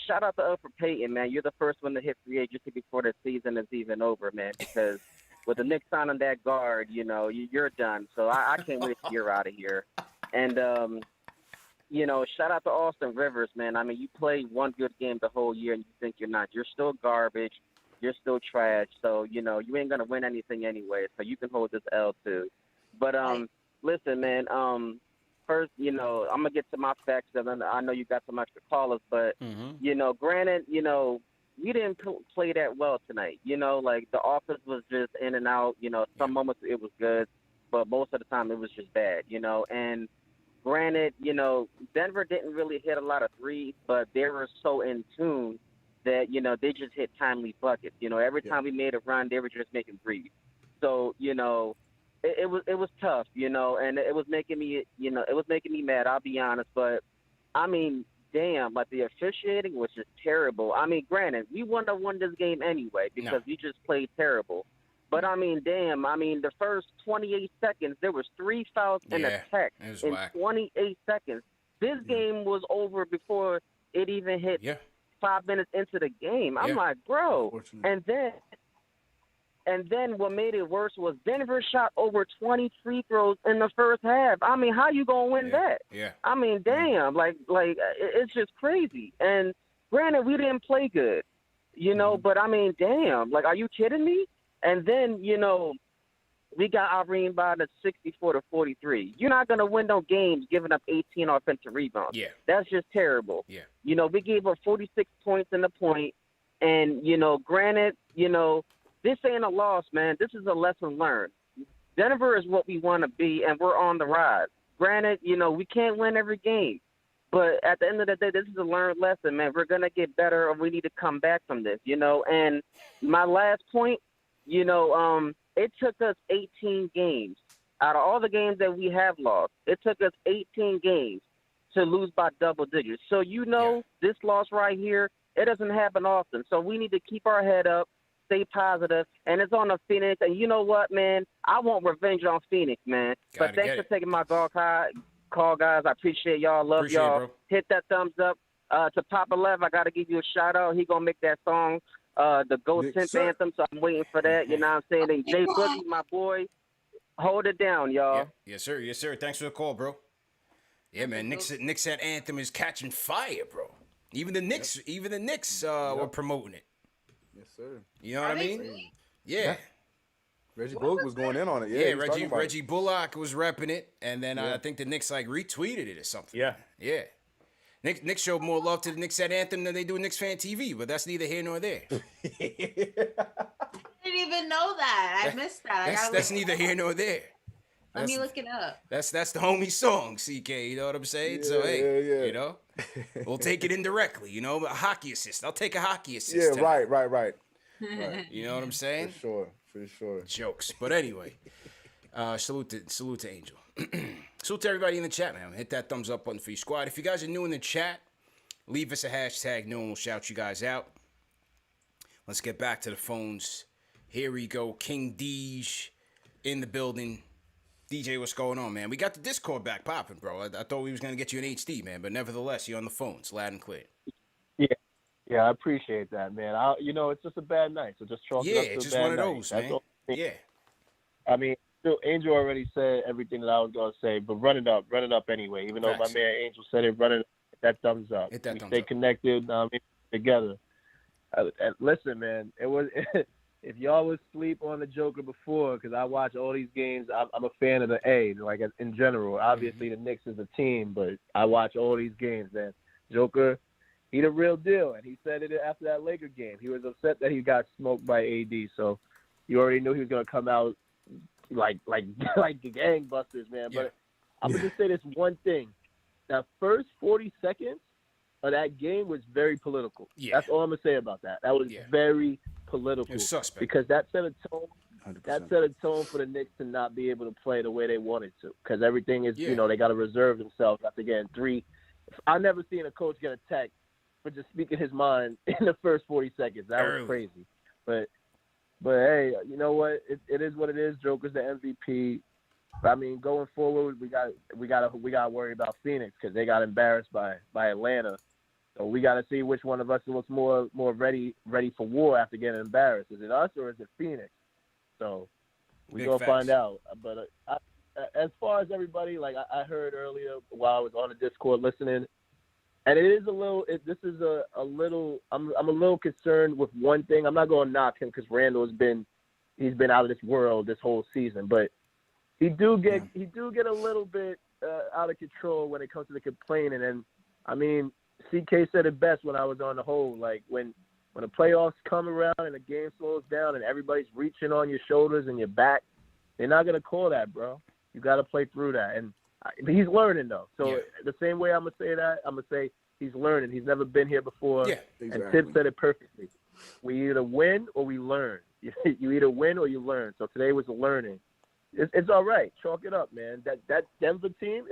Shout out to Elfrid Payton, man. You're the first one to hit free agency before the season is even over, man. Because with the Knicks signing that guard, you're done. So I can't wait till you're out of here. And shout out to Austin Rivers, man. I mean, you played one good game the whole year, and you think you're not. You're still garbage. You're still trash. So you ain't gonna win anything anyway. So you can hold this L too. But listen, man. first, I'm gonna get to my facts, and I know you got some extra callers, but granted, we didn't play that well tonight. Like the offense was just in and out. Some moments it was good, but most of the time it was just bad. And granted, Denver didn't really hit a lot of threes, but they were so in tune that they just hit timely buckets. Every time we made a run, they were just making threes. So it was tough, and it was making me mad. I'll be honest, but I mean, damn, like the officiating was just terrible. I mean, granted, we wouldn't have won this game anyway because we just played terrible. But I mean, damn, the first 28 seconds there was 3 fouls and a tech in whack. 28 seconds. This game was over before it even hit 5 minutes into the game. I'm like, bro, and then what made it worse was Denver shot over 20 free throws in the first half. I mean, how you gonna win that? Yeah. I mean, damn, like it's just crazy. And granted, we didn't play good, but I mean, damn, like, are you kidding me? And then, we got Irene by the 64-43. You're not gonna win no games giving up 18 offensive rebounds. Yeah. That's just terrible. Yeah. We gave up 46 points in the point, and granted, this ain't a loss, man. This is a lesson learned. Denver is what we want to be, and we're on the rise. Granted, we can't win every game. But at the end of the day, this is a learned lesson, man. We're going to get better, and we need to come back from this, And my last point, it took us 18 games. Out of all the games that we have lost, it took us 18 games to lose by double digits. So, this loss right here, it doesn't happen often. So we need to keep our head up, stay positive, and it's on the Phoenix. And you know what, man? I want revenge on Phoenix, man. But thanks for taking my call, guys. I appreciate y'all. Love y'all. Bro. Hit that thumbs up. To Papa Lev, I got to give you a shout-out. He going to make that song, the Ghost Simp Anthem, so I'm waiting for that. You know what I'm saying? And Jay Boogie, my boy, hold it down, y'all. Yeah. Yes, sir. Yes, sir. Thanks for the call, bro. Yeah, man. Knicks that anthem is catching fire, bro. Even the Knicks were promoting it. Yes, sir. You know what I mean? Yeah. Reggie Bullock was going in on it. Yeah, Reggie Bullock was repping it, and then I think the Knicks retweeted it or something. Yeah. Knicks showed more love to the Knicks that anthem than they do KnicksFanTV, but that's neither here nor there. I didn't even know that. I missed that. That's neither here nor there. Let me look it up. That's the homie song, CK. You know what I'm saying? So hey, we'll take it indirectly. A hockey assist. I'll take a hockey assist. Yeah, right. You know what I'm saying? For sure. Jokes, but anyway, salute to Angel. Salute to everybody in the chat, man. Hit that thumbs up button for your squad. If you guys are new in the chat, leave us a hashtag. No one will shout you guys out. Let's get back to the phones. Here we go. King Deej in the building. DJ, what's going on, man? We got the Discord back popping, bro. I thought we was going to get you an HD, man, but nevertheless, you're on the phone. It's loud and clear. Yeah, I appreciate that, man. It's just a bad night, so just chalk it up to it's just a bad one of night. those, man. Yeah. I mean, Angel already said everything that I was going to say, but run it up anyway. Even though my man Angel said it, run it up, hit that thumbs up. Stay connected, together. Listen, man, it was... If y'all was sleep on the Joker before, because I watch all these games, I'm a fan of the A, like in general. Obviously, the Knicks is a team, but I watch all these games, man. Joker, he the real deal, and he said it after that Laker game. He was upset that he got smoked by AD, so you already knew he was gonna come out like the gangbusters, man. But I'm gonna just say this one thing: that first 40 seconds of that game was very political. Yeah. That's all I'm gonna say about that. That was very political. It's suspect. Because that set a tone. 100%. That set a tone for the Knicks to not be able to play the way they wanted to. Because everything is, they got to reserve themselves after getting 3. I've never seen a coach get attacked for just speaking his mind in the first 40 seconds. That was crazy. But hey, you know what? It is what it is. Joker's the MVP. I mean, going forward, we got to worry about Phoenix because they got embarrassed by Atlanta. So we got to see which one of us looks more ready for war after getting embarrassed. Is it us or is it Phoenix? So we're going to find out. But as far as everybody, like I heard earlier while I was on the Discord listening, and it is a little I'm a little concerned with one thing. I'm not going to knock him because Randall he's been out of this world this whole season, but he do get a little bit out of control when it comes to the complaining. And I mean, CK said it best when I was on the whole. Like when the playoffs come around and the game slows down and everybody's reaching on your shoulders and your back, they're not gonna call that, bro. You got to play through that. And he's learning though. So the same way I'm gonna say that, I'm gonna say he's learning. He's never been here before. Yeah, exactly. And Tip said it perfectly. We either win or we learn. You either win or you learn. So today was a learning. It's all right. Chalk it up, man. That Denver team,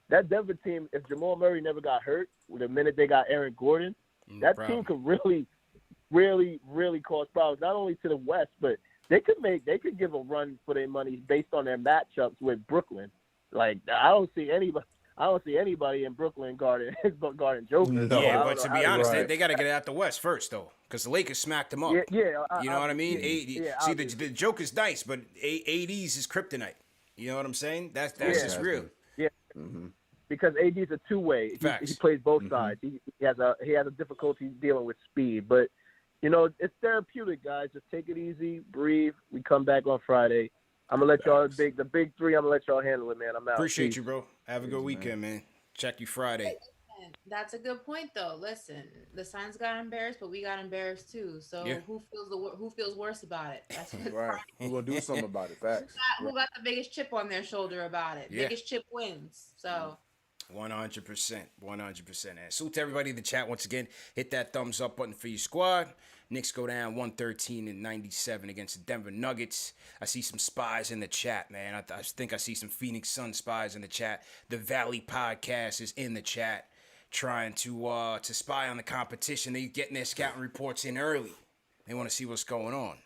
if Jamal Murray never got hurt, the minute they got Aaron Gordon, that team could really, really, really cause problems. Not only to the West, but they could give a run for their money based on their matchups with Brooklyn. Like I don't see anybody in Brooklyn guarding Joker. No. Yeah, but to be honest, they got to get it out the West first, though, because the Lakers smacked them up. Yeah. You know what I mean? See, obviously. the Joker's nice, but AD's is kryptonite. You know what I'm saying? That's just real. Yeah. Mm-hmm. Because AD's a two-way. He plays both sides. He has a difficulty dealing with speed, but you know it's therapeutic, guys. Just take it easy, breathe. We come back on Friday. I'm gonna let y'all the big three. I'm gonna let y'all handle it, man. I'm out. Appreciate you, bro. Have a good weekend, man. Check you Friday. That's a good point, though. Listen, the Suns got embarrassed, but we got embarrassed too. So who feels worse about it? That's right. We're gonna do something about it. Facts. Who got the biggest chip on their shoulder about it? Biggest chip wins. So. 100%. And salute to everybody in the chat once again. Hit that thumbs up button for your squad. Knicks go down 113-97 against the Denver Nuggets. I see some spies in the chat, man. I think I see some Phoenix Sun spies in the chat. The Valley Podcast is in the chat, trying to spy on the competition. They getting their scouting reports in early. They want to see what's going on.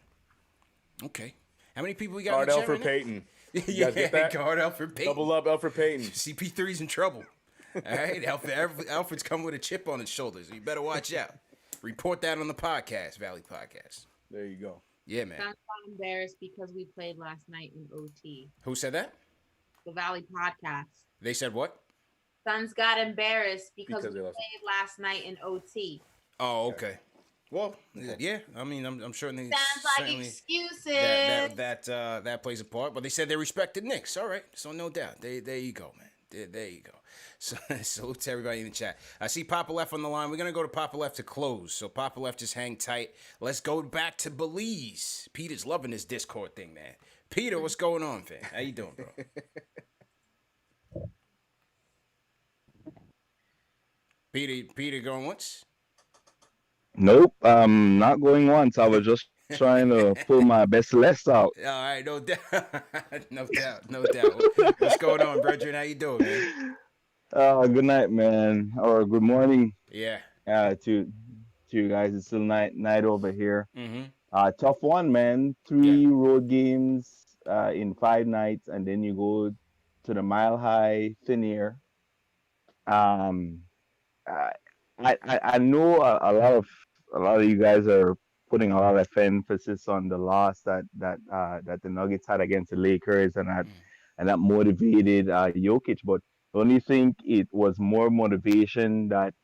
Okay. How many people we got? Guard in the chat Alfred right now? Payton. You guys get that? Guard Alfred Payton. Double up Alfred Payton. CP3's in trouble. All right, Alfred's coming with a chip on his shoulders. You better watch out. Report that on the podcast, Valley Podcast. There you go. Yeah, man. I'm not embarrassed because we played last night in OT. Who said that? The Valley Podcast. They said what? Suns got embarrassed because we they lost. played last night in OT. Oh, okay. Well, yeah. I mean, I'm sure they sounds like excuses. That plays a part. But they said they respected Knicks. All right, so no doubt. There you go, man. There you go. So salute to everybody in the chat. I see Papa Left on the line. We're gonna go to Papa Left to close. So Papa Left, just hang tight. Let's go back to Belize. Peter's loving this Discord thing, man. Peter, what's going on, fam? How you doing, bro? Peter going once? Nope, not going once. I was just trying to pull my best list out. All right, no doubt. no doubt. What's going on, brethren? How you doing, man? Good night, man, or good morning. Yeah. To you guys. It's still night over here. Mm-hmm. Tough one, man. 3 road games in 5 nights, and then you go to the Mile High Thin Air. I know a lot of you guys are putting a lot of emphasis on the loss that the Nuggets had against the Lakers, and that motivated Jokic. But I only think it was more motivation that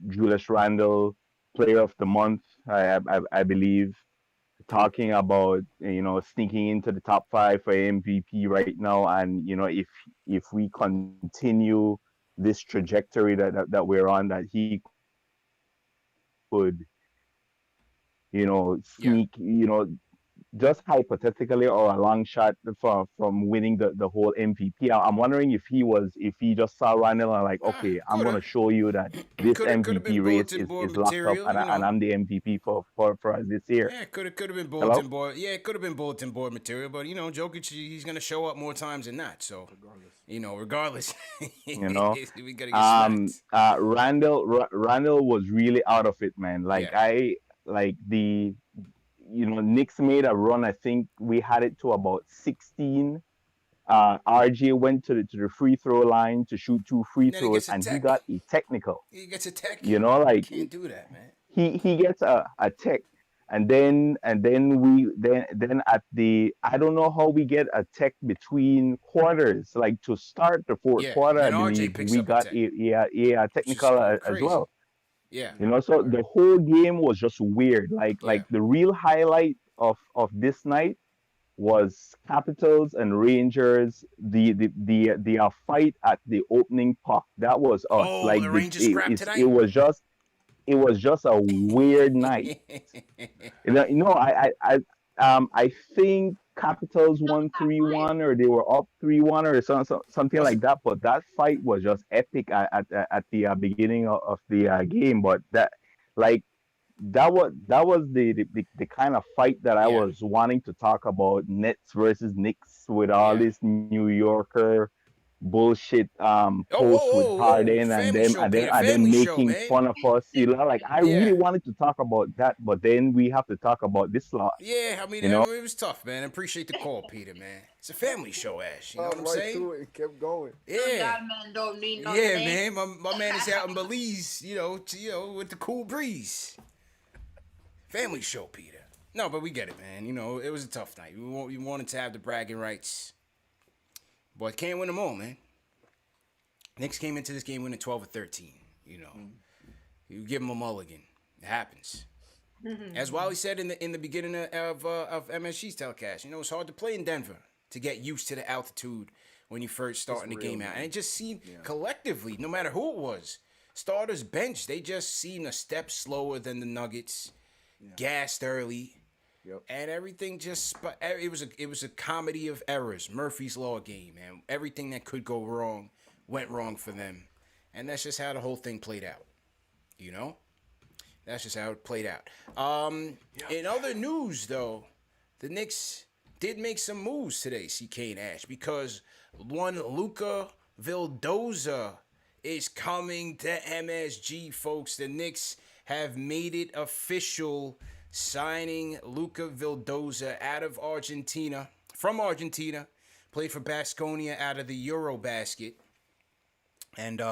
Julius Randle, Player of the Month, I believe, talking about sneaking into the top 5 for MVP right now, and if we continue this trajectory that we're on, that he could sneak, just hypothetically, or a long shot from winning the whole MVP. I'm wondering if he just saw Randall and like, okay, I'm gonna show you that this MVP race is locked up, and I'm the MVP for us this year. Yeah, could have been bulletin board. Yeah, it could have been bulletin board material, but Jokic, he's gonna show up more times than not. So regardless, we gotta get Randall was really out of it, man. Knicks made a run. I think we had it to about 16. RJ went to the free throw line to shoot 2 free throws, and he got a technical. He gets a tech. Can't do that, man. He gets a tech, and then at the, I don't know how we get a tech between quarters, like to start the fourth quarter. And I believe we got a technical as well. Yeah. So the whole game was just weird. Like the real highlight of this night was Capitals and Rangers. The fight at the opening puck, that was us. Oh, Like the Rangers scrapped it tonight. was just a weird night. I think Capitals won 3-1, or they were up 3-1, or something Was like it? that. But that fight was just epic at the beginning of the game. But like that was the kind of fight that I Yeah. was wanting to talk about. Nets versus Knicks, with all Yeah. this New Yorker bullshit Oh, whoa, posts with whoa, whoa! Harden, Family show, Peter. and them Family show, making man. fun of us. Like I Yeah. really wanted to talk about that, but then we have to talk about this loss. Yeah, I mean, You know, it was tough, man. I appreciate the call, Peter, man. It's a family show, Ash. You know what I'm Right saying? to it and kept going. Yeah. Men don't need no Yeah, name. man. My man is out in Belize, with the cool breeze. Family show, Peter. No, but we get it, man. It was a tough night. We wanted to have the bragging rights, but can't win them all, man. Knicks came into this game winning 12 or 13. You give them a mulligan. It happens. As Wally said in the beginning of MSG's telecast, it's hard to play in Denver to get used to the altitude when you first starting the game out. And it just seemed collectively, no matter who it was, starters, bench, they just seemed a step slower than the Nuggets, gassed early. Yep. And everything it was a comedy of errors. Murphy's Law game, man. Everything that could go wrong went wrong for them. And that's just how the whole thing played out. That's just how it played out. In other news, though, the Knicks did make some moves today, CK and Ash, because one Luka Vildoza is coming to MSG, folks. The Knicks have made it official, signing Luka Vildoza from Argentina, played for Baskonia out of the Eurobasket. And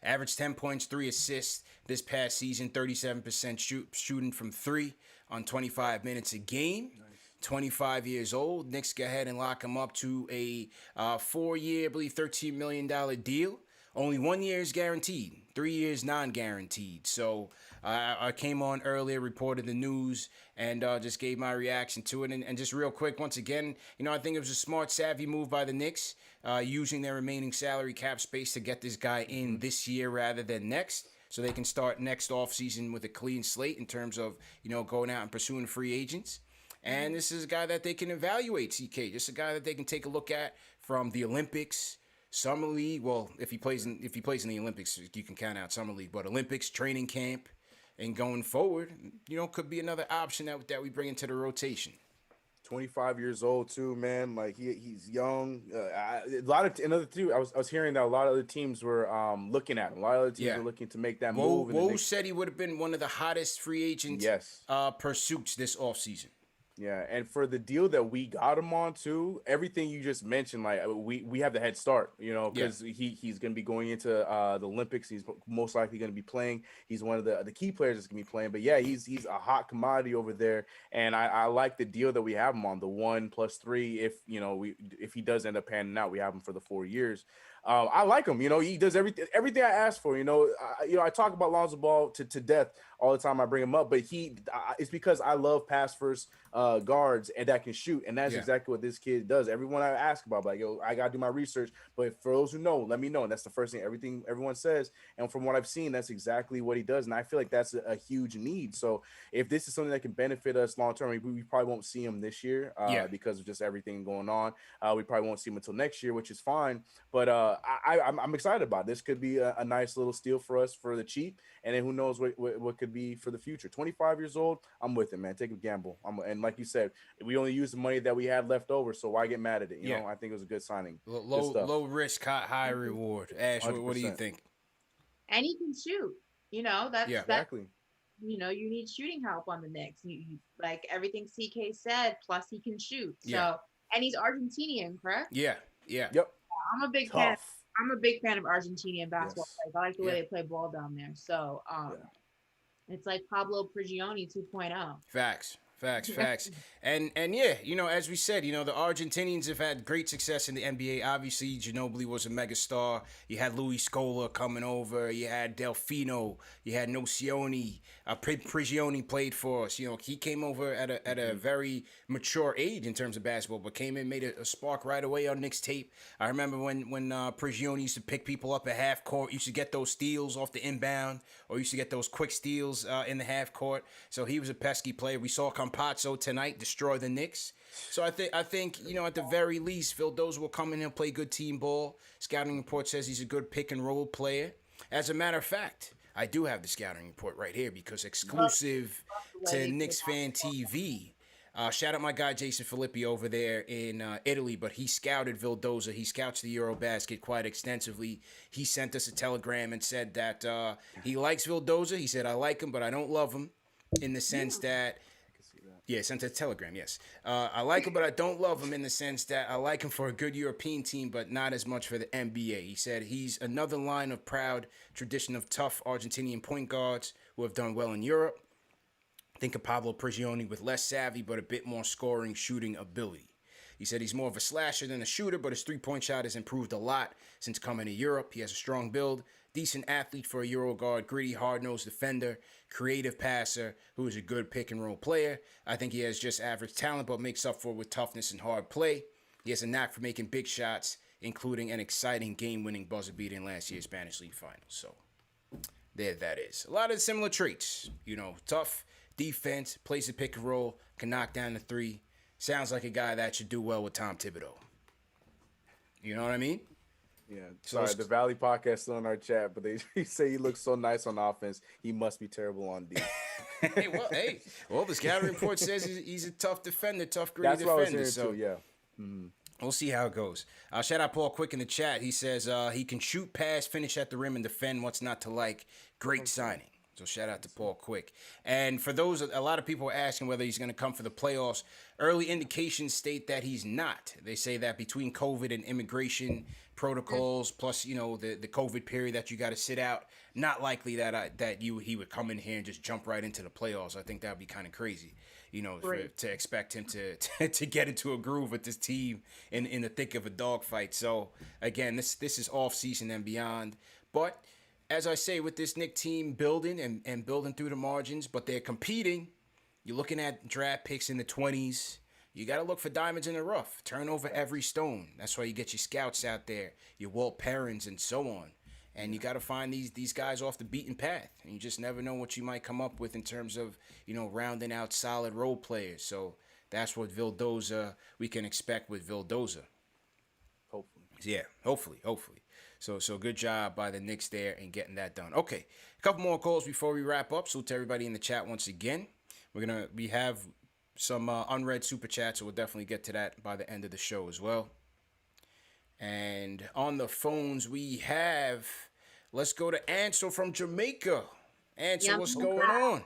averaged 10 points, 3 assists this past season, 37% shooting from 3 on 25 minutes a game. Nice. 25 years old. Knicks go ahead and lock him up to a 4-year, I believe, $13 million deal. Only 1 year is guaranteed, 3 years non-guaranteed. So I came on earlier, reported the news, and just gave my reaction to it. And just real quick, once again, I think it was a smart, savvy move by the Knicks, using their remaining salary cap space to get this guy in this year rather than next, so they can start next offseason with a clean slate in terms of, going out and pursuing free agents. And this is a guy that they can evaluate, CK. Just a guy that they can take a look at from the Olympics, Summer League. Well, if he plays in the Olympics, you can count out Summer League. But Olympics, training camp, and going forward, could be another option that we bring into the rotation. 25 years old too, man. Like he's young. Another too. I was hearing that a lot of other teams were looking at him. A lot of other teams were looking to make that move. Woj said he would have been one of the hottest free agent pursuits this offseason. Yeah, and for the deal that we got him on too, everything you just mentioned, like we have the head start, because he's going to be going into the Olympics. He's most likely going to be playing. He's one of the key players that's going to be playing. But yeah, he's a hot commodity over there, and I like the deal that we have him on, the 1+3. If he does end up panning out, we have him for the 4 years. I like him. He does everything I asked for. I talk about Lonzo Ball to death all the time. I bring him up, but it's because I love pass first guards and that can shoot, and that's exactly what this kid does. Everyone I ask about, like, I gotta do my research. But for those who know, let me know. And that's the first thing everyone says. And from what I've seen, that's exactly what he does. And I feel like that's a huge need. So if this is something that can benefit us long term, we probably won't see him this year because of just everything going on. We probably won't see him until next year, which is fine. But I'm excited about it. This could be a nice little steal for us for the cheap, and then who knows what could be for the future. 25 years old, I'm with it, man. Take a gamble. And like you said, we only used the money that we had left over, so why get mad at it? You know, I think it was a good signing. Low risk, high reward. Ash, what do you think? And he can shoot. That's exactly. You need shooting help on the Knicks. You like everything CK said. Plus, he can shoot. So, and he's Argentinian, correct? Yeah. Yep. I'm a big fan. I'm a big fan of Argentinian basketball players. I like the way they play ball down there. So, it's like Pablo Prigioni 2.0. Facts. Facts. And yeah, as we said, the Argentinians have had great success in the NBA. Obviously, Ginobili was a megastar. You had Luis Scola coming over. You had Delfino. You had Nocioni. Prigioni played for us. He came over at a very mature age in terms of basketball, but came in, made a spark right away on Knicks tape. I remember when Prigioni used to pick people up at half court. Used to get those steals off the inbound, or used to get those quick steals in the half court. So he was a pesky player. We saw Campazzo tonight destroy the Knicks. So I think at the very least, Vildoza will come in and play good team ball. Scouting report says he's a good pick and roll player. As a matter of fact, I do have the scouting report right here because exclusive to KnicksFanTV. Shout out my guy Jason Filippi over there in Italy, but he scouted Vildoza. He scouts the Eurobasket quite extensively. He sent us a telegram and said that he likes Vildoza. He said, I like him, but I don't love him in the sense that... Yeah, sent a telegram, yes. I like him, but I don't love him in the sense that I like him for a good European team, but not as much for the NBA. He said he's another line of proud tradition of tough Argentinian point guards who have done well in Europe. Think of Pablo Prigioni with less savvy, but a bit more scoring, shooting ability. He said he's more of a slasher than a shooter, but his three-point shot has improved a lot since coming to Europe. He has a strong build, decent athlete for a Euro guard, gritty, hard-nosed defender, creative passer who is a good pick-and-roll player. I think he has just average talent, but makes up for it with toughness and hard play. He has a knack for making big shots, including an exciting game-winning buzzer beater in last year's Spanish League Finals. So there that is. A lot of similar traits. Tough defense, plays the pick and roll, can knock down the three. Sounds like a guy that should do well with Tom Thibodeau. You know what I mean? Yeah. Sorry, the Valley podcast still in our chat, but they say he looks so nice on offense. He must be terrible on D. Well, the scouting report says he's a tough defender, tough gritty defender. That's what I was hearing too, yeah. Mm-hmm. We'll see how it goes. Shout out Paul Quick in the chat. He says he can shoot, pass, finish at the rim, and defend. What's not to like? Great signing. So shout out to Paul Quick. And for those, a lot of people are asking whether he's going to come for the playoffs. Early indications state that he's not. They say that between COVID and immigration protocols, plus the COVID period that you got to sit out, not likely that he would come in here and just jump right into the playoffs. I think that would be kind of crazy, to expect him to get into a groove with this team in the thick of a dogfight. So again, this is off season and beyond, but. As I say, with this Knicks team building and building through the margins, but they're competing. You're looking at draft picks in the 20s. You got to look for diamonds in the rough. Turn over every stone. That's why you get your scouts out there, your Walt Perrins and so on. And you got to find these guys off the beaten path. And you just never know what you might come up with in terms of, rounding out solid role players. So that's what we can expect with Vildoza. Hopefully. Yeah, hopefully. So good job by the Knicks there in getting that done. Okay, a couple more calls before we wrap up. So to everybody in the chat once again. We have some unread super chats, so we'll definitely get to that by the end of the show as well. And on the phones we have, let's go to Ansel from Jamaica. Ansel, what's going on?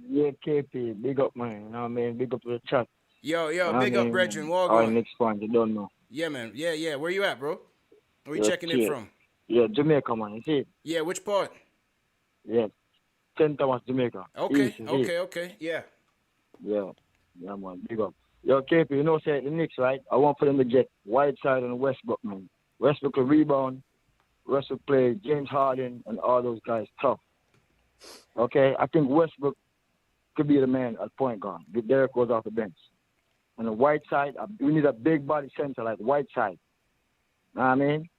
Yeah, KP, big up, man. Big up to the chat. Yo, big up, Brethren. Our Knicks fan, you don't know. Yeah, man. Yeah. Where you at, bro? Where you checking in from? Yeah, Jamaica, man. You see? Yeah, which part? Yeah, St. Thomas, Jamaica. Okay. Yeah. Yeah, man. Big up. Yo, KP, say the Knicks, right? I want for them to get Whiteside and Westbrook, man. Westbrook will rebound. Westbrook play James Harden and all those guys tough. Okay, I think Westbrook could be the man at point guard. Get Derek Rose off the bench. And the Whiteside, we need a big body center like Whiteside. Know what I mean?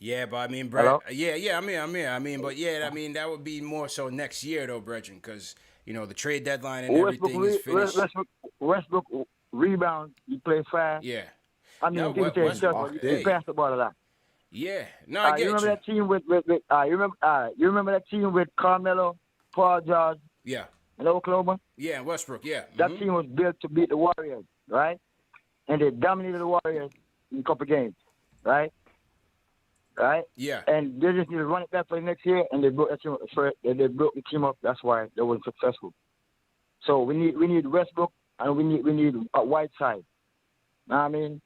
Yeah, but I mean, Brett. Yeah, I'm here. But that would be more so next year, though, Brethren, because the trade deadline and everything is finished. Westbrook rebound, you play fast. Yeah. You pass the ball a lot. Yeah. No, I get you. Remember that team with you remember that team with Carmelo, Paul George? Yeah. In Oklahoma? Yeah, Westbrook. Yeah. That team was built to beat the Warriors, right? And they dominated the Warriors in a couple games, right? Right? Yeah. And they just need to run it back for the next year, and they broke that team up. They broke the team up. That's why they weren't successful. So we need Westbrook, and we need a Whiteside. Know what I mean?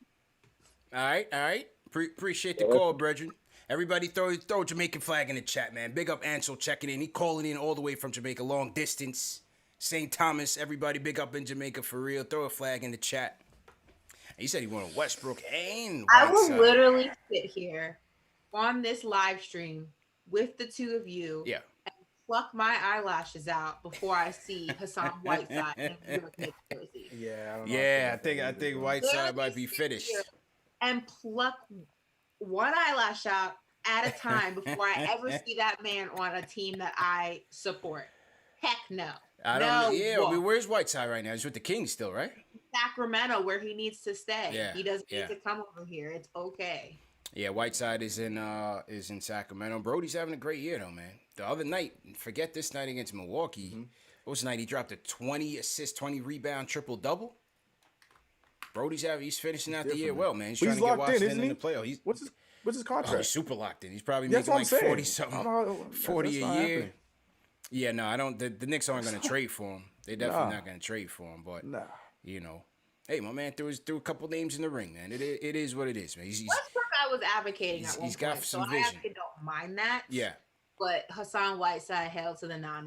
All right. Appreciate the call, Brethren. Everybody throw a Jamaican flag in the chat, man. Big up Ansel checking in. He calling in all the way from Jamaica, long distance. St. Thomas, everybody big up in Jamaica for real. Throw a flag in the chat. He said he wanted Westbrook and I will Whiteside. literally sit here on this live stream with the two of you Yeah. and pluck my eyelashes out before I see Hassan Whiteside in a New York Knicks jersey. Yeah, I don't know. Yeah, I think Whiteside might be Literally sit finished. here and pluck one eyelash out at a time before I ever see that man on a team that I support. Heck no. I mean, where's Whiteside right now? He's with the Kings still, right? Sacramento, where he needs to stay. Yeah, He doesn't yeah. need to come over here. It's okay. Yeah, Whiteside is in Sacramento. Brody's having a great year though, man. The other night, forget this night against Milwaukee. Mm-hmm. What was the night he dropped a 20 assist, 20 rebound, triple double? He's finishing out the year well, man. He's trying to get Washington in the playoffs. What's his contract? He's super locked in. He's probably That's making like 40 saying. something, 40 that's a not year. happening. Yeah, no, I don't. The Knicks aren't going to trade for him. They're definitely not going to trade for him. But you know, hey, my man threw a couple names in the ring, man. It is what it is, man. Westbrook, I was advocating at one he's got point, some so vision. I actually don't mind that. Yeah. But Hassan Whiteside held to the nah.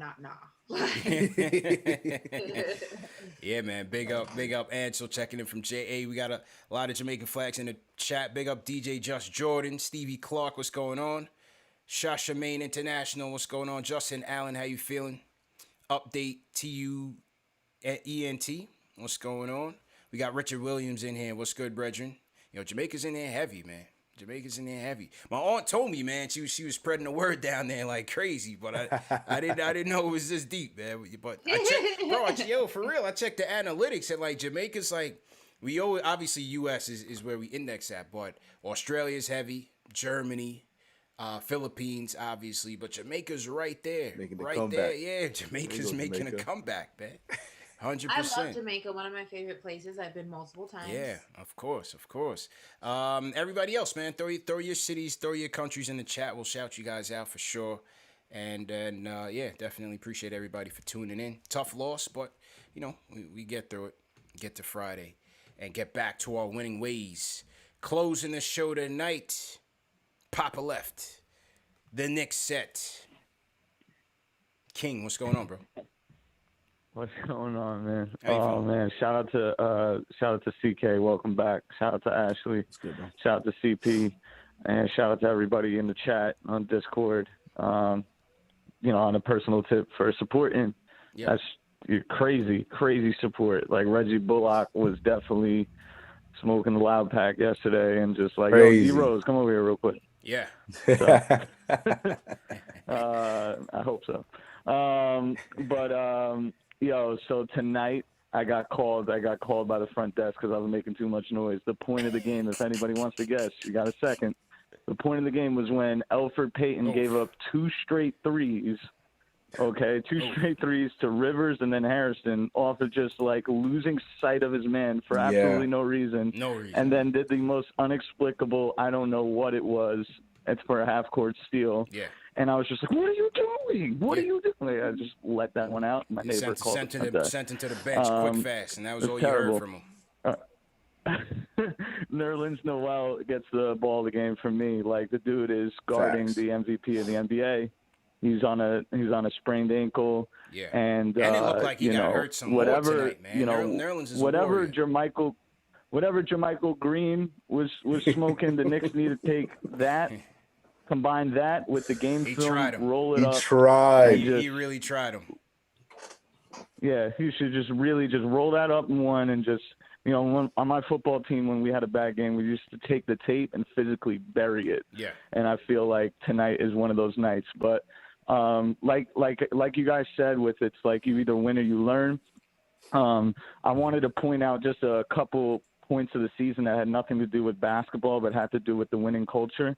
Yeah, man. Big up Ansel checking in from JA. We got a lot of Jamaican flags in the chat. Big up DJ Just Jordan, Stevie Clark, what's going on? Shasha Main International, what's going on? Justin Allen, how you feeling? Update TU at ENT, what's going on? We got Richard Williams in here. What's good, brethren? You know, Jamaica's in there heavy, man. Jamaica's in there heavy. My aunt told me, man, she was spreading the word down there like crazy, but I didn't know it was this deep, man. But I checked, for real, I checked the analytics and like Jamaica's like we always obviously US is where we index at, but Australia's heavy, Germany, Philippines, obviously, but Jamaica's right there, there. Yeah, Jamaica's making a comeback, man. 100%. I love Jamaica, one of my favorite places. I've been multiple times. Yeah, of course. Everybody else, man, throw your cities, throw your countries in the chat. We'll shout you guys out for sure. And yeah, definitely appreciate everybody for tuning in. Tough loss, but you know we get through it. Get to Friday and get back to our winning ways. Closing the show tonight. Papa left. The Knicks set. King, what's going on, bro? What's going on, man? Oh man, shout out to CK, welcome back. Shout out to Ashley. Good, shout out to CP, and shout out to everybody in the chat on Discord. You know, on a personal tip for supporting. Yeah. That's crazy support. Like Reggie Bullock was definitely smoking the loud pack yesterday, and just like, yo, D-Rose, come over here real quick. Yeah. So, I hope so. Yo, so tonight I got called by the front desk because I was making too much noise. The point of the game, if anybody wants to guess, you got a second. The point of the game was when Elfrid Payton gave up 2 straight threes. Okay, 2 straight threes to Rivers and then Harrison off of just like losing sight of his man for absolutely no reason. And then did the most inexplicable, I don't know what it was. It's for a half-court steal. Yeah. And I was just like, what are you doing? What are you doing? I just let that one out. My neighbor called sent him to the bench quick, fast, and that was all terrible. You heard from him. Nerlens Noel gets the ball of the game from me. Like, the dude is guarding the MVP of the NBA. He's on a sprained ankle. Yeah. And it looked like he got hurt some more tonight, man. You know, Nerlens is whatever a Jermichael Green was smoking, the Knicks need to take that. Combine that with the game film, roll it up. He really tried him. Yeah, he should just roll that up in one and just, you know, on my football team, when we had a bad game, we used to take the tape and physically bury it. Yeah. And I feel like tonight is one of those nights. But like you guys said, with it's like you either win or you learn. I wanted to point out just a couple points of the season that had nothing to do with basketball, but had to do with the winning culture.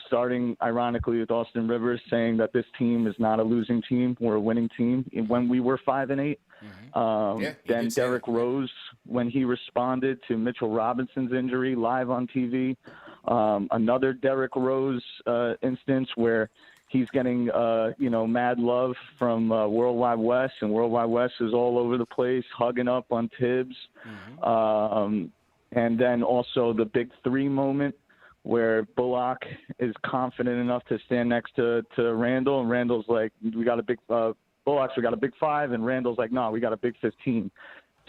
Starting ironically with Austin Rivers saying that this team is not a losing team, we're a winning team. When we were 5-8, then Derrick Rose, when he responded to Mitchell Robinson's injury live on TV, another Derrick Rose instance where he's getting mad love from World Wide West, and World Wide West is all over the place, hugging up on Tibbs. And then also the big 3 moment, where Bullock is confident enough to stand next to Randall, and Randall's like, we got a Bullocks, we got a big 5, and Randall's like, no, we got a big 15.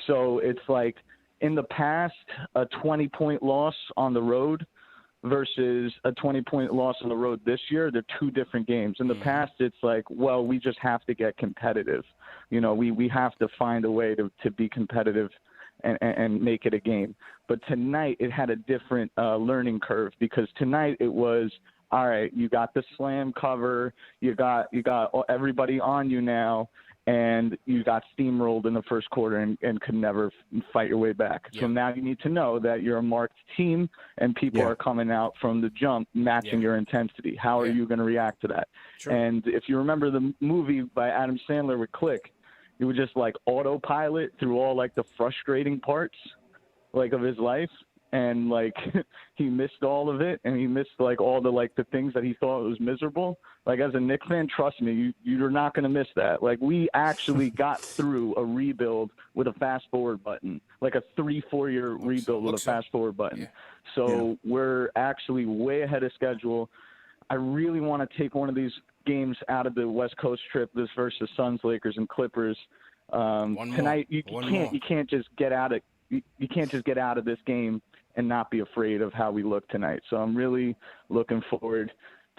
So it's like in the past, a 20-point loss on the road versus a 20-point loss on the road this year, they're two different games. In the past, it's like, well, we just have to get competitive. You know, we have to find a way to be competitive and make it a game. But tonight it had a different learning curve, because tonight it was, all right, you got the slam cover, you got everybody on you now, and you got steamrolled in the first quarter and could never fight your way back. So now you need to know that you're a marked team and people are coming out from the jump matching your intensity. How are you going to react to that? True. And if you remember the movie by Adam Sandler with Click, he would just like autopilot through all like the frustrating parts like of his life. And like he missed all of it, and he missed like all the things that he thought was miserable. Like as a Knicks fan, trust me, you're not going to miss that. Like we actually got through a rebuild with a fast forward button, like a 3-4 year rebuild with a fast forward button. So we're actually way ahead of schedule. I really want to take one of these games out of the West Coast trip, this versus Suns, Lakers, and Clippers. Tonight, you can't just get out of this game and not be afraid of how we look tonight. So I'm really looking forward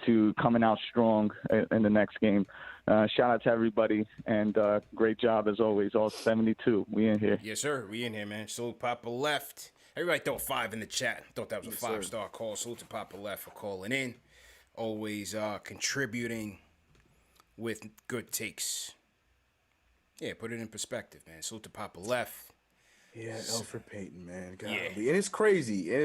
to coming out strong in the next game. Shout out to everybody, and great job as always. All 72. We in here. Yes, sir. We in here, man. Salute Papa Left. Everybody throw a 5 in the chat. Thought that was a 5-star call. Salute to Papa Left for calling in. Always contributing with good takes. Yeah, put it in perspective, man. Salute to Papa Left. Yeah, Elfrid Payton, man. Golly. And it's crazy.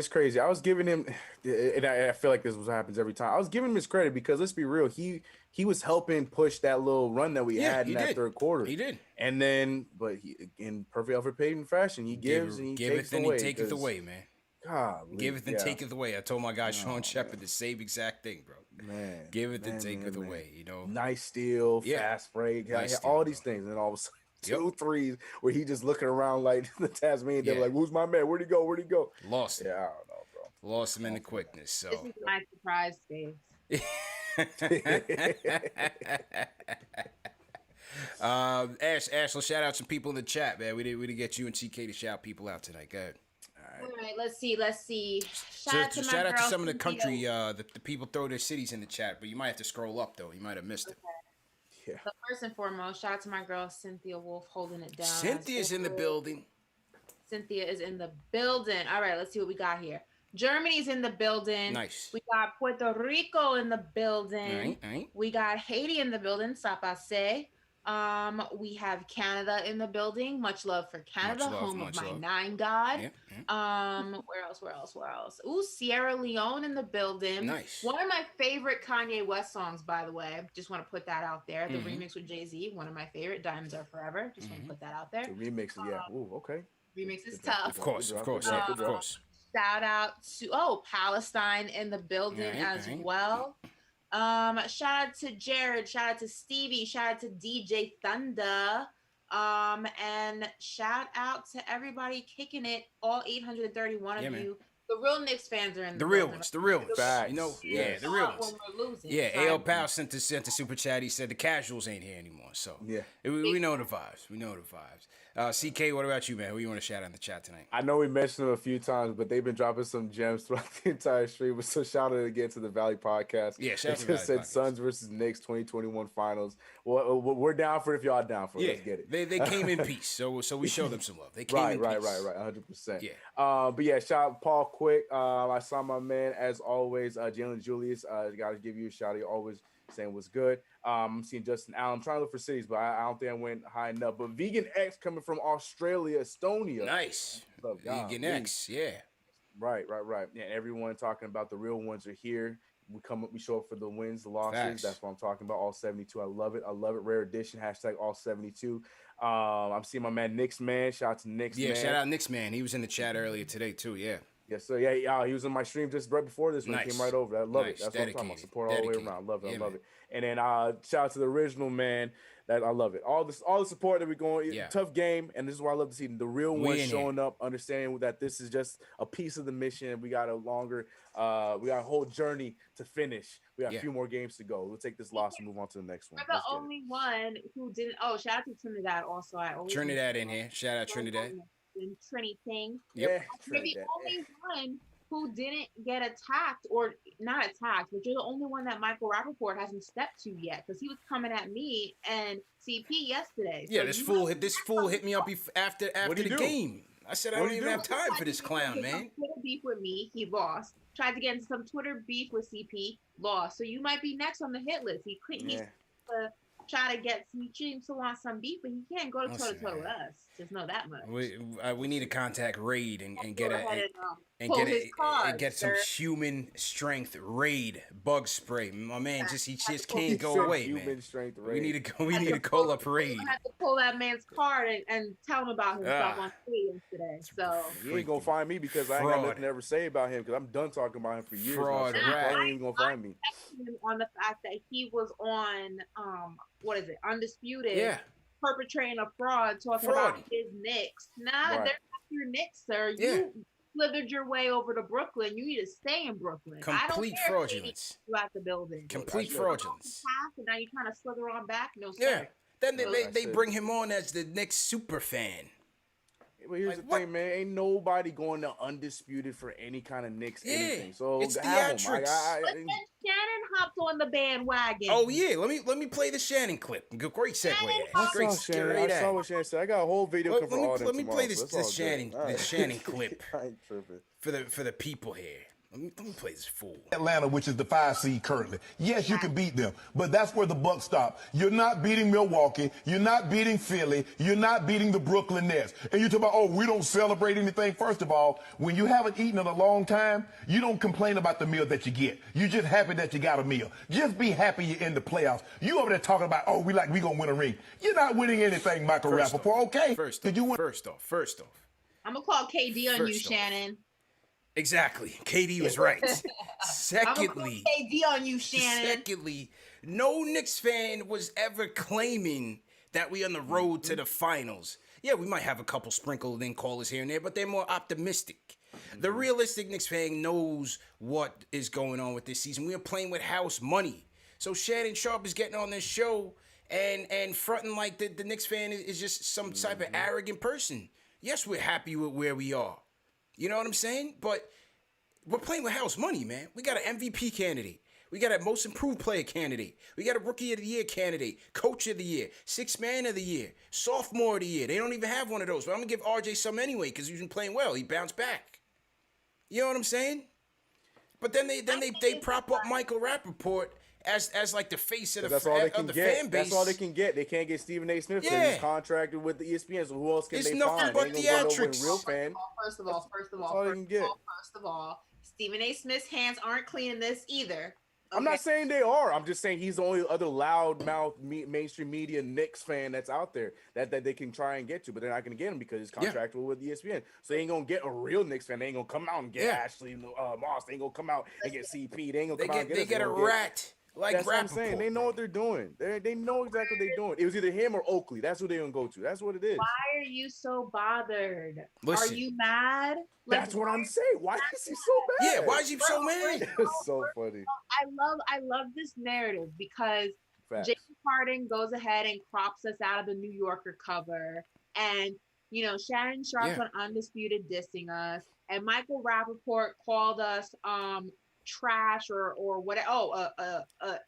I was giving him, and I feel like this is what happens every time. I was giving him his credit because let's be real, he was helping push that little run that we had in that third quarter. He did. And then, but in perfect Elfrid Payton fashion, he gives and he takes away. He taketh away, man. Golly, giveth and taketh away. I told my guy Sean Shepard the same exact thing, bro. Man, giveth and taketh away. You know, nice steal, fast break, all these things, and all of a sudden. 2 threes where he just looking around like the Tasmanian. They're like, "Who's my man? Where'd he go? Where'd he go?" Lost him. Yeah, I don't know, bro. Lost him in the quickness. So this is my surprise game. Ash, let's shout out some people in the chat, man. We didn't get you and TK to shout people out tonight. Go ahead. All right, let's see. Shout out to some of the country. The people throw their cities in the chat, but you might have to scroll up though. You might have missed it. Yeah. So first and foremost, shout out to my girl Cynthia Wolf holding it down. Cynthia's in the building. Cynthia is in the building. All right, let's see what we got here. Germany's in the building. Nice. We got Puerto Rico in the building. All right. We got Haiti in the building. Sapase. We have Canada in the building. Much love for Canada, home of my 9 God. Where else? Ooh, Sierra Leone in the building. Nice. One of my favorite Kanye West songs, by the way. Just want to put that out there. The remix with Jay-Z, one of my favorite. Diamonds Are Forever. Just want to put that out there. The remix, Ooh, okay. Remix is tough. Of course. Shout out to Palestine in the building as well. Shout out to Jared, shout out to Stevie, shout out to DJ Thunder, and shout out to everybody kicking it, all 831 of you. The real Knicks fans are in the real ones. You know, yes. the real ones. When we're losing. Yeah, A.L. Powell sent the super chat. He said the casuals ain't here anymore. So we know the vibes. CK, what about you, man? Who you want to shout out in the chat tonight? I know we mentioned them a few times, but they've been dropping some gems throughout the entire stream. So shout out again to the Valley Podcast. Yeah, shout out to the Valley said Podcast. Suns versus Knicks 2021 Finals. Well, we're down for it if y'all down for it. Yeah, let's get it. They came in peace, so we showed them some love. They came in peace. Right, 100%. Yeah. But yeah, shout out Paul Quick. I saw my man as always, Jalen Julius. Got to give you a shout out. He always saying what's good. I'm seeing Justin Allen. I'm trying to look for cities, but I don't think I went high enough. But Vegan X coming from Australia, Estonia. Nice. Vegan X, yeah. Right. Yeah, everyone talking about the real ones are here. We show up for the wins, the losses. Facts. That's what I'm talking about. All 72. I love it. Rare edition. # all 72. I'm seeing my man Knicks Man. Shout out to Knicks Man. Yeah, shout out Knicks Man. He was in the chat earlier today too. Yeah. Yes, sir. Yeah, he was in my stream just right before this when he came Nice. right over. I love it. Nice. That's what I'm talking about. Dedicated. Support all the way Dedicated. around. Love it. Yeah, I love man. it. And then shout out to the original man. That I love it. All the support that we're going. Yeah. Tough game, and this is why I love to see the real We ones in showing up, understanding that this is just a piece of the mission. We got a longer, we got a whole journey to finish. We got a few more games to go. We'll take this loss and move on to the next one. We're the only one who didn't. Oh, shout out to Trinidad also. I always Trinidad in here. Shout out Trinidad. And Trini King. Yep. You're the only one who didn't get attacked, or not attacked, but you're the only one that Michael Rappaport hasn't stepped to yet, because he was coming at me and CP yesterday. Yeah, this fool hit me up after the game. I said I don't even have time for this clown, man. Twitter beef with me, he lost. Tried to get into some Twitter beef with CP, lost. So you might be next on the hit list. He's try to get some seems to want some beef, but he can't go to toe to toe with us. Just know that much. We need to contact Raid and get some human strength Raid bug spray. My man he just can't go away, man. We need to call up Raid. I have to pull that man's card and tell him about himself on Twitter yesterday. So you ain't gonna find me because I ain't got nothing to ever say about him because I'm done talking about him for years. Fraud, rat. You ain't gonna find me. On the fact that he was on what is it, Undisputed? Yeah. Perpetrating a fraud, talking about his Knicks. Nah, they're not your Knicks, sir. You slithered your way over to Brooklyn. You need to stay in Brooklyn. Complete fraudulence. You out the building. Complete fraudulence. And now you're trying to slither on back. No, sir. Yeah. Then they bring him on as the Knicks super fan. But here's the thing, man. Ain't nobody going to Undisputed for any kind of Knicks anything. So it's theatrics. But then Shannon hopped on the bandwagon. Oh yeah, let me play the Shannon clip. Great segue. I saw what Shannon said. I got a whole video for all Let me play this Shannon clip for the people here. Let me play this fool. Atlanta, which is the 5 seed currently. Yes, you can beat them, but that's where the buck stops. You're not beating Milwaukee. You're not beating Philly. You're not beating the Brooklyn Nets. And you talk about, oh, we don't celebrate anything. First of all, when you haven't eaten in a long time, you don't complain about the meal that you get. You're just happy that you got a meal. Just be happy you're in the playoffs. You over there talking about, oh, we gonna win a ring. You're not winning anything, Michael Rappaport. Okay. First off. I'm gonna call KD on you, Shannon. Exactly. KD was right. Secondly, KD on you, Shannon. Secondly, no Knicks fan was ever claiming that we on the road to the finals. Yeah, we might have a couple sprinkled in callers here and there, but they're more optimistic. The realistic Knicks fan knows what is going on with this season. We are playing with house money. So Shannon Sharp is getting on this show and fronting like the Knicks fan is just some type of arrogant person. Yes, we're happy with where we are. You know what I'm saying? But we're playing with house money, man. We got an MVP candidate. We got a most improved player candidate. We got a rookie of the year candidate, coach of the year, sixth man of the year, sophomore of the year. They don't even have one of those. But I'm going to give RJ some anyway because he's been playing well. He bounced back. You know what I'm saying? But then they prop up Michael Rappaport as like the face of the fan base. That's all they can get. They can't get Stephen A. Smith because he's contracted with the ESPN. So who else can they find? But theatrics. Real fan. First of all, Stephen A. Smith's hands aren't clean in this either. Okay. I'm not saying they are. I'm just saying he's the only other loudmouth mainstream media Knicks fan that's out there that they can try and get to, but they're not going to get him because he's contractual with ESPN. So they ain't going to get a real Knicks fan. They ain't going to come out and get Ashley Moss. They ain't going to come out and get CP. They ain't going to come out and get They get a rat. Like that's what I'm saying. They know what they're doing. They know exactly what they're doing. It was either him or Oakley. That's who they're gonna go to. That's what it is. Why are you so bothered? Listen, are you mad? That's what I'm saying. Why is he so mad? Yeah, why is he so mad? It's so funny. I love this narrative because James Harden goes ahead and crops us out of the New Yorker cover, and Shannon Sharp's on Undisputed dissing us, and Michael Rappaport called us trash or whatever.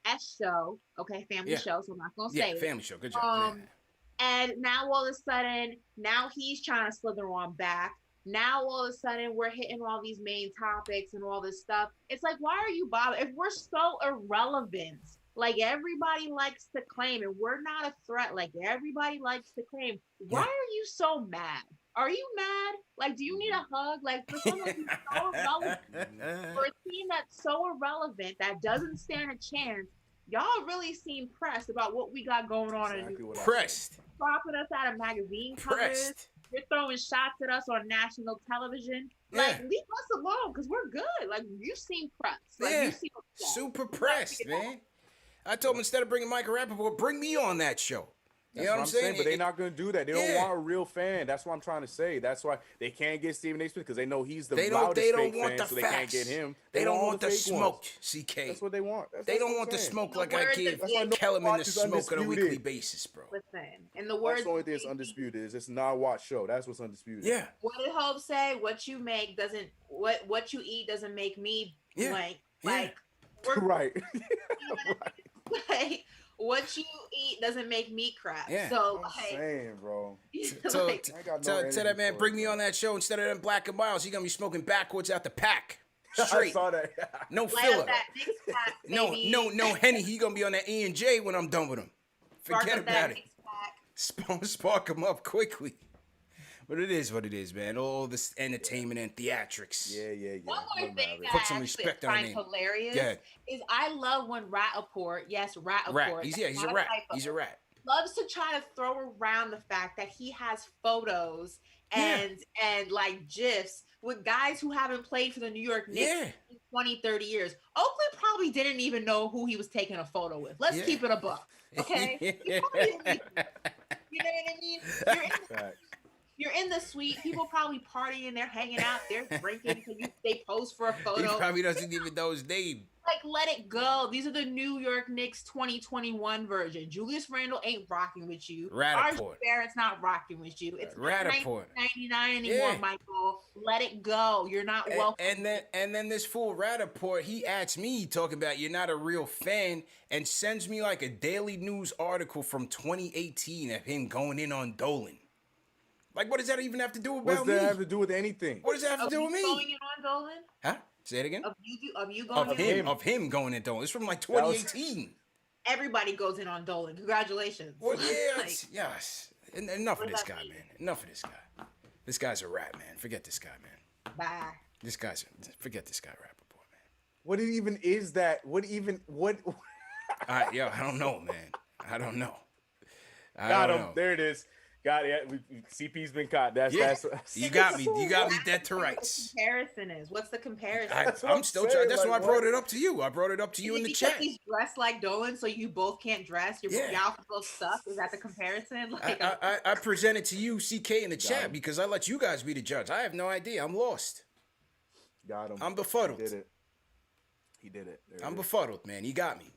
S show, okay, family show. So I'm not gonna say family show. Good job. And now all of a sudden, now he's trying to slither on back. Now all of a sudden, we're hitting all these main topics and all this stuff. It's like, why are you bothered? If we're so irrelevant, like everybody likes to claim, and we're not a threat, like everybody likes to claim, why are you so mad? Are you mad? Like, do you need a hug? Like, for someone who's so irrelevant, for a team that's so irrelevant that doesn't stand a chance, y'all really seem pressed about what we got going on. Pressed. Propping us out of magazine covers. you're throwing shots at us on national television. Like, leave us alone because we're good. Like, you seem pressed. Like, you seem upset. Super pressed, man. I told him instead of bringing Mike Rappaport, bring me on that show. You know what I'm saying? But they're not going to do that. They don't want a real fan. That's what I'm trying to say. That's why they can't get Stephen A. Smith because they know he's the loudest fake fan, so they can't get him. They don't want the smoke, CK. That's what they want. They don't want the smoke like I give Kellerman the smoke on a weekly basis, bro. Listen, and the word. That's the only thing that's undisputed is it's not a watch show. That's what's undisputed. Yeah. What did Hope say? What you make doesn't. What you eat doesn't make me blank. Like. Right. Like, what you eat doesn't make me crap. Yeah. So, I'm saying, bro. Tell that man, bring me on that show instead of them Black and Miles. You're gonna be smoking backwards out the pack. Straight. I saw that. No filler. No Henny. He gonna be on that E&J when I'm done with him. Forget about it. Spark him up quickly. But it is what it is, man. All this entertainment and theatrics. Yeah. One more thing that Put some I respect on find name. hilarious is I love when Rappaport, Rappaport. He's a rat. He's a rat. Loves to try to throw around the fact that he has photos and like GIFs with guys who haven't played for the New York Knicks in 20, 30 years. Oakland probably didn't even know who he was taking a photo with. Let's keep it a buck, okay? You know what I mean? You're in the suite. People probably partying. They're hanging out. They're drinking. They pose for a photo. He probably doesn't even know his name. Like, let it go. These are the New York Knicks 2021 version. Julius Randle ain't rocking with you. Rappaport. Barrett's not rocking with you. It's not Rappaport. 1999 anymore, Michael. Let it go. You're not welcome. And then this fool Rappaport, he asks me talking about you're not a real fan and sends me like a Daily News article from 2018 of him going in on Dolan. Like, what does that even have to do with me? What does that have to do with anything? What does that have to do with me? Going in on Dolan? Huh? Say it again. Of you going in? Of him going in Dolan. It's from like 2018. Everybody goes in on Dolan. Congratulations. Well, yeah, yes. Enough of this guy, man. Enough of this guy. This guy's a rat, man. Forget this guy, man. Bye. Forget this guy, Rappaport, man. What even is that? What? I don't know, man. I don't know. Got him. There it is. Got it. CP's been caught. That's you got me. You got me dead to rights. Comparison is what's the comparison? I'm still trying. That's why I brought it up to you. I brought it up to you in the chat. He's dressed like Dolan, so you both can't dress. Y'all both suck. Is that the comparison? Like, I presented to you, CK, in the chat because I let you guys be the judge. I have no idea. I'm lost. Got him. I'm befuddled. He did it. I'm befuddled, man. He got me.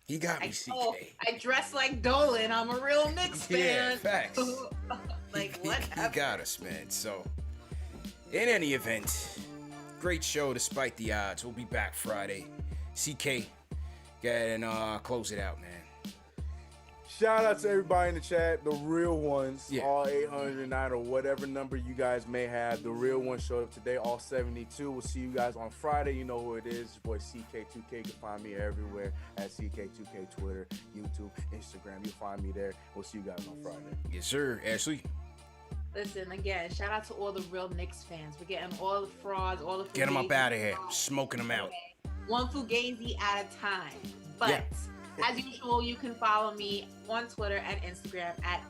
He got me, CK. I dress like Dolan. I'm a real Knicks fan. Yeah, facts. Like, what? He got us, man. So, in any event, great show despite the odds. We'll be back Friday. CK, go ahead and close it out, man. Shout out to everybody in the chat, the real ones, all 809 or whatever number you guys may have. The real ones showed up today, all 72. We'll see you guys on Friday. You know who it is. Your boy CK2K. You can find me everywhere at CK2K, Twitter, YouTube, Instagram. You'll find me there. We'll see you guys on Friday. Yes, sir. Ashley. Listen, again, shout out to all the real Knicks fans. We're getting all the frauds, all the Get them up out of here. Smoking them out. One Fugazi at a time. But as usual, you can follow me on Twitter and Instagram at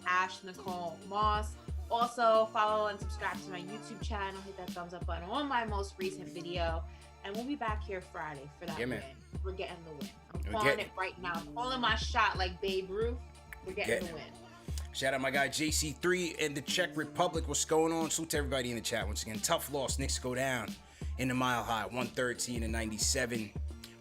@NicoleMoss. Also, follow and subscribe to my YouTube channel. Hit that thumbs up button on my most recent video. And we'll be back here Friday for that win. We're getting the win. I'm calling it right now. I'm calling my shot like Babe Ruth. We're getting the win. Shout out my guy JC3 in the Czech Republic. What's going on? Salute to everybody in the chat once again. Tough loss. Knicks go down in the mile high, 113-97.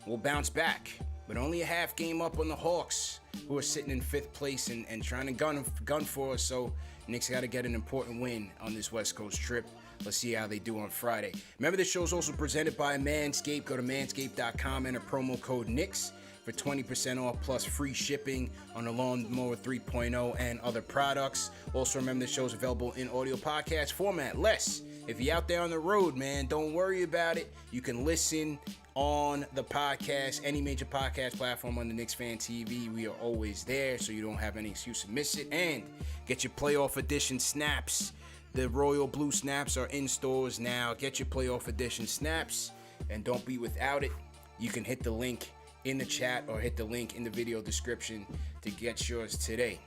We'll bounce back, but only a half game up on the Hawks, who are sitting in 5th place and trying to gun for us. So Knicks got to get an important win on this West Coast trip. Let's see how they do on Friday. Remember, this show is also presented by Manscaped. Go to manscaped.com and enter promo code Knicks for 20% off plus free shipping on the Lawnmower 3.0 and other products. Also, remember, the show is available in audio podcast format. If you're out there on the road, man, don't worry about it. You can listen on the podcast, any major podcast platform on the KnicksFanTV. We are always there, so you don't have any excuse to miss it. And get your playoff edition snaps. The Royal Blue snaps are in stores now. Get your playoff edition snaps, and don't be without it. You can hit the link in the chat or hit the link in the video description to get yours today.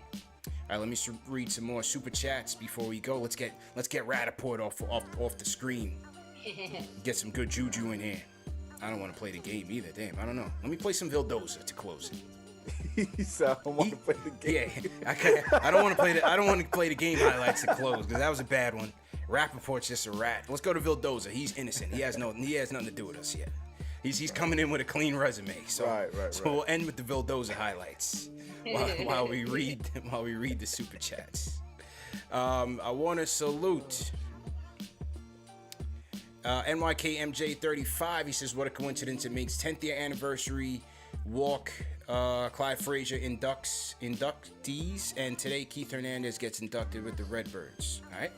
right, let me read some more super chats before we go. Let's get Rappaport off the screen. Get some good juju in here. I don't want to play the game either. Damn, I don't know. Let me play some Vildoza to close it. So I don't want to play the game. Yeah, I don't want to play the. I don't want to play the game highlights to close because that was a bad one. Rappaport's just a rat. Let's go to Vildoza. He's innocent. He has nothing to do with us yet. He's coming in with a clean resume. So right. we'll end with the Vildoza highlights while we read the super chats. I want to salute NYKMJ35. He says, "What a coincidence! It makes 10th year anniversary walk. Clyde Frazier inductees, and today Keith Hernandez gets inducted with the Redbirds." All right.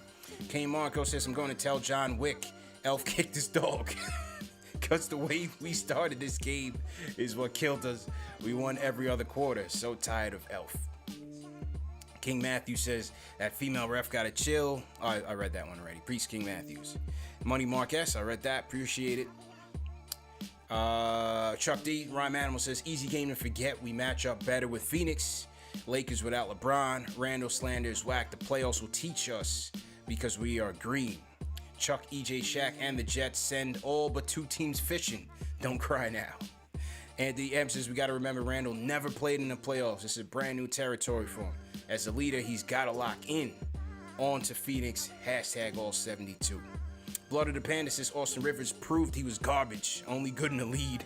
K Marco says, "I'm going to tell John Wick Elf kicked his dog." Because the way we started this game is what killed us. We won every other quarter. So tired of Elf. King Matthews says that female ref got to chill. Oh, I read that one already. Priest King Matthews. Money Mark S. I read that. Appreciate it. Chuck D. Rhyme Animal says easy game to forget. We match up better with Phoenix. Lakers without LeBron. Randall slanders whack. The playoffs will teach us because we are green. Chuck, EJ, Shaq, and the Jets send all but 2 teams fishing. Don't cry now. Anthony M says we got to remember Randall never played in the playoffs. This is brand new territory for him. As a leader, he's got to lock in. On to Phoenix. Hashtag all 72. Blood of the Panda says Austin Rivers proved he was garbage. Only good in the lead.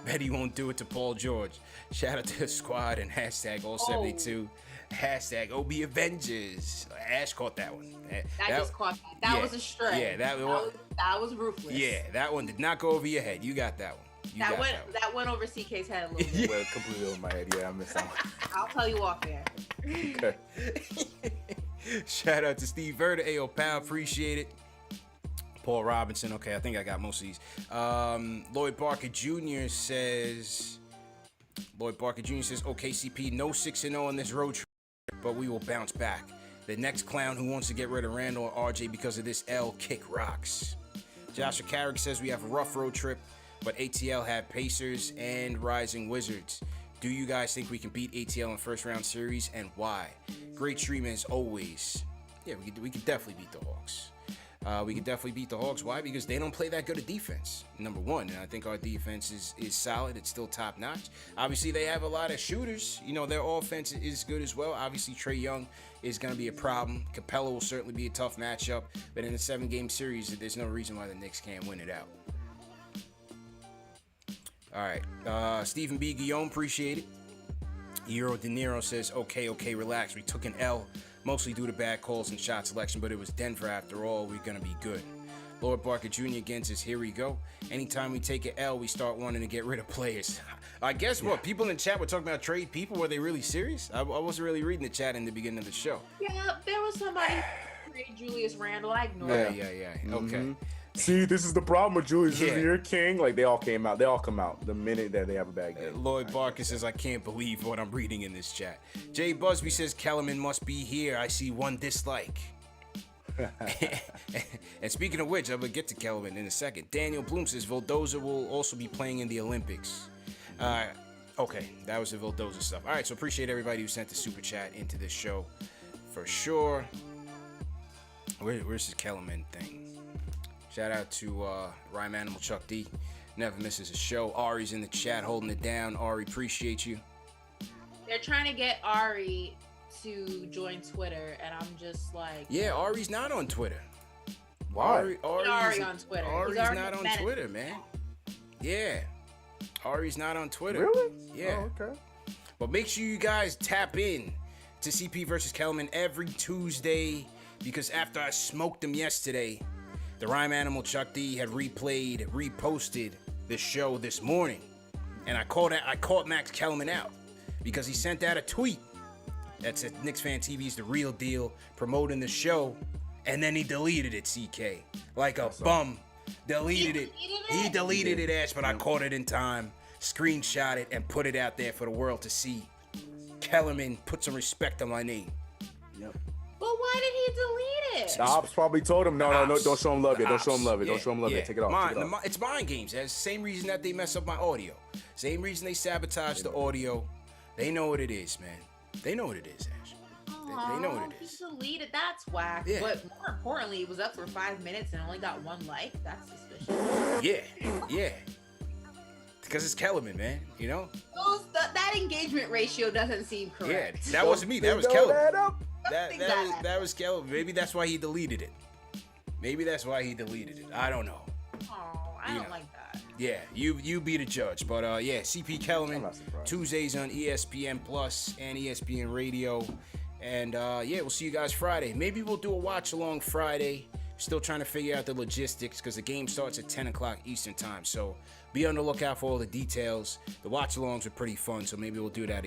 Bet he won't do it to Paul George. Shout out to the squad and hashtag all 72. Hashtag OB Avengers. Ash caught that one. I just caught that. That was a stray. Yeah, that was ruthless. Yeah, that one did not go over your head. You got that one. That went over CK's head a little bit. Well, completely over my head. Yeah, I missed that one. I'll tell you off there. Okay. Shout out to Steve Verda. Ayo, pal, appreciate it. Paul Robinson. Okay, I think I got most of these. Lloyd Barker Jr. says, OKCP, no 6-0 on this road trip, but we will bounce back. The next clown who wants to get rid of Randall or RJ because of this L kick rocks. Joshua Carrick says we have a rough road trip, but ATL had Pacers and Rising Wizards. Do you guys think we can beat ATL in first round series, and why? Great stream as always. Yeah, we could definitely beat the Hawks. We can definitely beat the Hawks. Why? Because they don't play that good of defense, number one. And I think our defense is solid. It's still top notch. Obviously, they have a lot of shooters. You know, their offense is good as well. Obviously, Trae Young is going to be a problem. Capella will certainly be a tough matchup. But in a 7-game series, there's no reason why the Knicks can't win it out. All right. Stephen B. Guillaume, appreciate it. Euro De Niro says, okay, relax. We took an L. Mostly due to bad calls and shot selection, but it was Denver after all. We're going to be good. Lord Barker Jr. again says, here we go. Anytime we take an L, we start wanting to get rid of players. I guess what? People in the chat were talking about trade people. Were they really serious? I wasn't really reading the chat in the beginning of the show. Yeah, there was somebody who traded Julius Randle. I ignored it. Yeah. Okay. See, this is the problem with Julius. This is your king. Like, they all come out the minute that they have a bad game. Lloyd Barker says, I can't believe what I'm reading in this chat. Jay Busby says, Kellerman must be here. I see one dislike. And speaking of which, I'm going to get to Kellerman in a second. Daniel Bloom says, Vildoza will also be playing in the Olympics. Okay, that was the Vildoza stuff. All right, so appreciate everybody who sent the super chat into this show for sure. Where's this Kellerman thing? Shout out to Rhyme Animal Chuck D. Never misses a show. Ari's in the chat holding it down. Ari, appreciate you. They're trying to get Ari to join Twitter, and I'm just like... Yeah, Ari's not on Twitter. Why? Ari on Twitter. Ari's not on Twitter, man. Yeah. Ari's not on Twitter. Really? Yeah. Oh, okay. But make sure you guys tap in to CP versus Kellerman every Tuesday, because after I smoked them yesterday... The Rhyme Animal Chuck D had reposted the show this morning. And I caught Max Kellerman out because he sent out a tweet that said KnicksFanTV's the real deal, promoting the show, and then he deleted it, CK. Like a bum. Deleted it. He deleted it, Ash, but I caught it in time, screenshot it, and put it out there for the world to see. Kellerman, put some respect on my name. Yep. But why did he delete it? The ops probably told him, no, don't show him love yet. Don't show him love yet. Don't show him love yet. Take it off. It's mind games. That's the same reason that they mess up my audio. Same reason they sabotage the audio. They know what it is, man. They know what it is, Ash. They They know what it He is. deleted. That's whack. Yeah. But more importantly, it was up for 5 minutes and only got 1 like. That's suspicious. Yeah. Because it's Kellerman, man. You know. That engagement ratio doesn't seem Yeah, correct. that wasn't me. That was Figure Kellerman. that up. That was Kellerman. Maybe that's why he deleted it. I don't know. Oh, I don't like that. Yeah, you be the judge. But yeah, CP Kellerman, I'm not surprised. Tuesdays on ESPN Plus and ESPN Radio. And yeah, we'll see you guys Friday. Maybe we'll do a watch along Friday. Still trying to figure out the logistics because the game starts at 10 o'clock Eastern time. So be on the lookout for all the details. The watch alongs are pretty fun, so maybe we'll do that again.